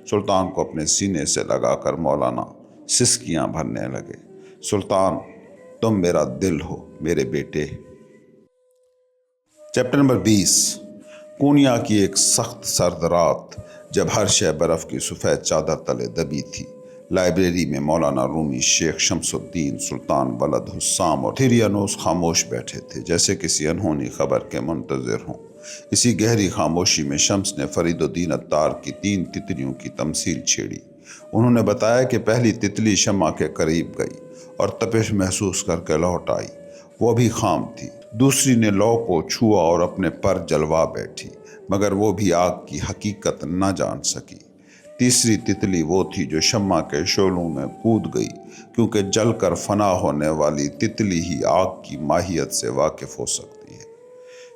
سلطان کو اپنے سینے سے لگا کر مولانا سسکیاں بھرنے لگے۔ سلطان، تم میرا دل ہو میرے بیٹے۔ Chapter number 20۔ کونیا کی ایک سخت سرد رات، جب ہر شے برف کی سفید چادر تلے دبی تھی، لائبریری میں مولانا رومی، شیخ شمس الدین، سلطان ولد حسام اور تھیریانوس خاموش بیٹھے تھے، جیسے کسی انہونی خبر کے منتظر ہوں۔ اسی گہری خاموشی میں شمس نے فرید الدین عطار کی 3 تتلیوں کی تمثیل چھیڑی۔ انہوں نے بتایا کہ پہلی تتلی شمع کے قریب گئی اور تپش محسوس کر کے لوٹ آئی، وہ بھی خام تھی۔ دوسری نے لو کو چھوا اور اپنے پر جلوا بیٹھی، مگر وہ بھی آگ کی حقیقت نہ جان سکی۔ تیسری تتلی وہ تھی جو شمع کے شعلوں میں کود گئی، کیونکہ جل کر فنا ہونے والی تتلی ہی آگ کی ماہیت سے واقف ہو سکتی ہے۔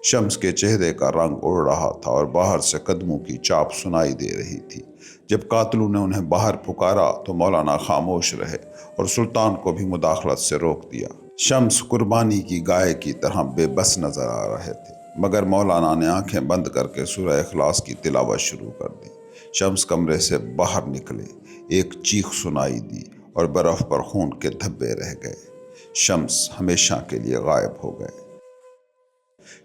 شمس کے چہرے کا رنگ اڑ رہا تھا اور باہر سے قدموں کی چاپ سنائی دے رہی تھی۔ جب قاتلوں نے انہیں باہر پکارا تو مولانا خاموش رہے اور سلطان کو بھی مداخلت سے روک دیا۔ شمس قربانی کی گائے کی طرح بے بس نظر آ رہے تھے، مگر مولانا نے آنکھیں بند کر کے سورہ اخلاص کی تلاوت شروع کر دی۔ شمس کمرے سے باہر نکلے، ایک چیخ سنائی دی اور برف پر خون کے دھبے رہ گئے۔ شمس ہمیشہ کے لیے غائب ہو گئے۔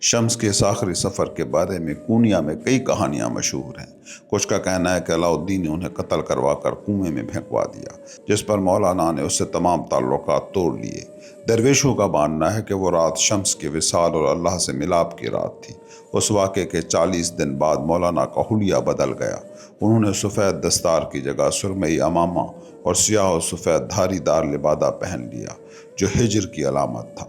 شمس کے اس آخری سفر کے بارے میں کونیا میں کئی کہانیاں مشہور ہیں۔ کچھ کا کہنا ہے کہ علاؤالدین نے انہیں قتل کروا کر کنویں میں پھینکوا دیا، جس پر مولانا نے اس سے تمام تعلقات توڑ لیے۔ درویشوں کا ماننا ہے کہ وہ رات شمس کے وصال اور اللہ سے ملاپ کی رات تھی۔ اس واقعے کے 40 دن بعد مولانا کا حلیہ بدل گیا۔ انہوں نے سفید دستار کی جگہ سرمئی امامہ اور سیاہ و سفید دھاری دار لبادہ پہن لیا، جو ہجر کی علامت تھا۔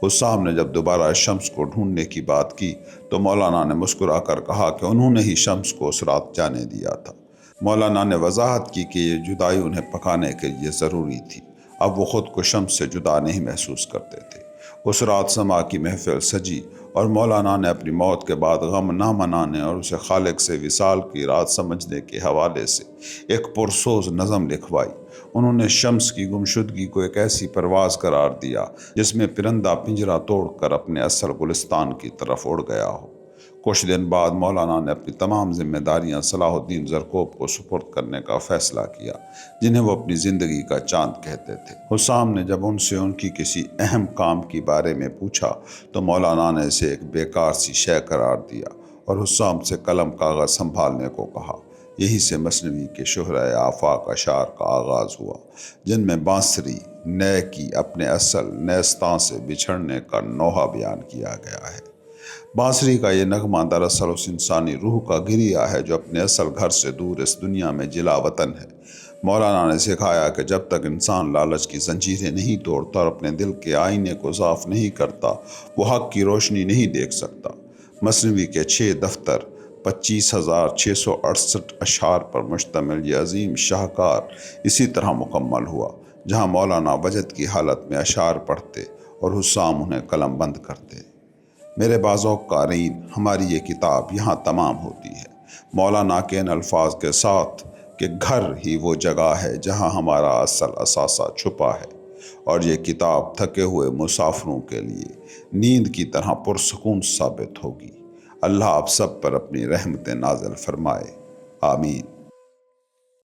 حسام نے جب دوبارہ شمس کو ڈھونڈنے کی بات کی تو مولانا نے مسکرا کر کہا کہ انہوں نے ہی شمس کو اس رات جانے دیا تھا۔ مولانا نے وضاحت کی کہ یہ جدائی انہیں پکانے کے لیے ضروری تھی۔ اب وہ خود کو شمس سے جدا نہیں محسوس کرتے تھے۔ اس رات سما کی محفل سجی اور مولانا نے اپنی موت کے بعد غم نہ منانے اور اسے خالق سے وصال کی رات سمجھنے کے حوالے سے ایک پرسوز نظم لکھوائی۔ انہوں نے شمس کی گمشدگی کو ایک ایسی پرواز قرار دیا جس میں پرندہ پنجرا توڑ کر اپنے اصل گلستان کی طرف اڑ گیا ہو۔ کچھ دن بعد مولانا نے اپنی تمام ذمہ داریاں صلاح الدین زرکوب کو سپرد کرنے کا فیصلہ کیا، جنہیں وہ اپنی زندگی کا چاند کہتے تھے۔ حسام نے جب ان سے ان کی کسی اہم کام کے بارے میں پوچھا تو مولانا نے اسے ایک بیکار سی شے قرار دیا اور حسام سے قلم کاغذ سنبھالنے کو کہا۔ یہی سے مثنوی کے شہرۂ آفاق اشعار کا آغاز ہوا، جن میں بانسری نئے کی اپنے اصل نیستاں سے بچھڑنے کا نوحہ بیان کیا گیا ہے۔ بانسری کا یہ نغمہ دراصل اس انسانی روح کا گریہ ہے جو اپنے اصل گھر سے دور اس دنیا میں جلا وطن ہے۔ مولانا نے سکھایا کہ جب تک انسان لالچ کی زنجیریں نہیں توڑتا اور اپنے دل کے آئینے کو صاف نہیں کرتا، وہ حق کی روشنی نہیں دیکھ سکتا۔ مثنوی کے 6 دفتر 25,668 اشعار پر مشتمل یہ عظیم شاہکار اسی طرح مکمل ہوا، جہاں مولانا وجد کی حالت میں اشعار پڑھتے اور حسام انہیں قلم بند کرتے۔ میرے بازوق قارئین، ہماری یہ کتاب یہاں تمام ہوتی ہے، مولانا کے ان الفاظ کے ساتھ کہ گھر ہی وہ جگہ ہے جہاں ہمارا اصل اثاثہ چھپا ہے، اور یہ کتاب تھکے ہوئے مسافروں کے لیے نیند کی طرح پرسکون ثابت ہوگی۔ اللہ آپ سب پر اپنی رحمتیں نازل فرمائے، آمین۔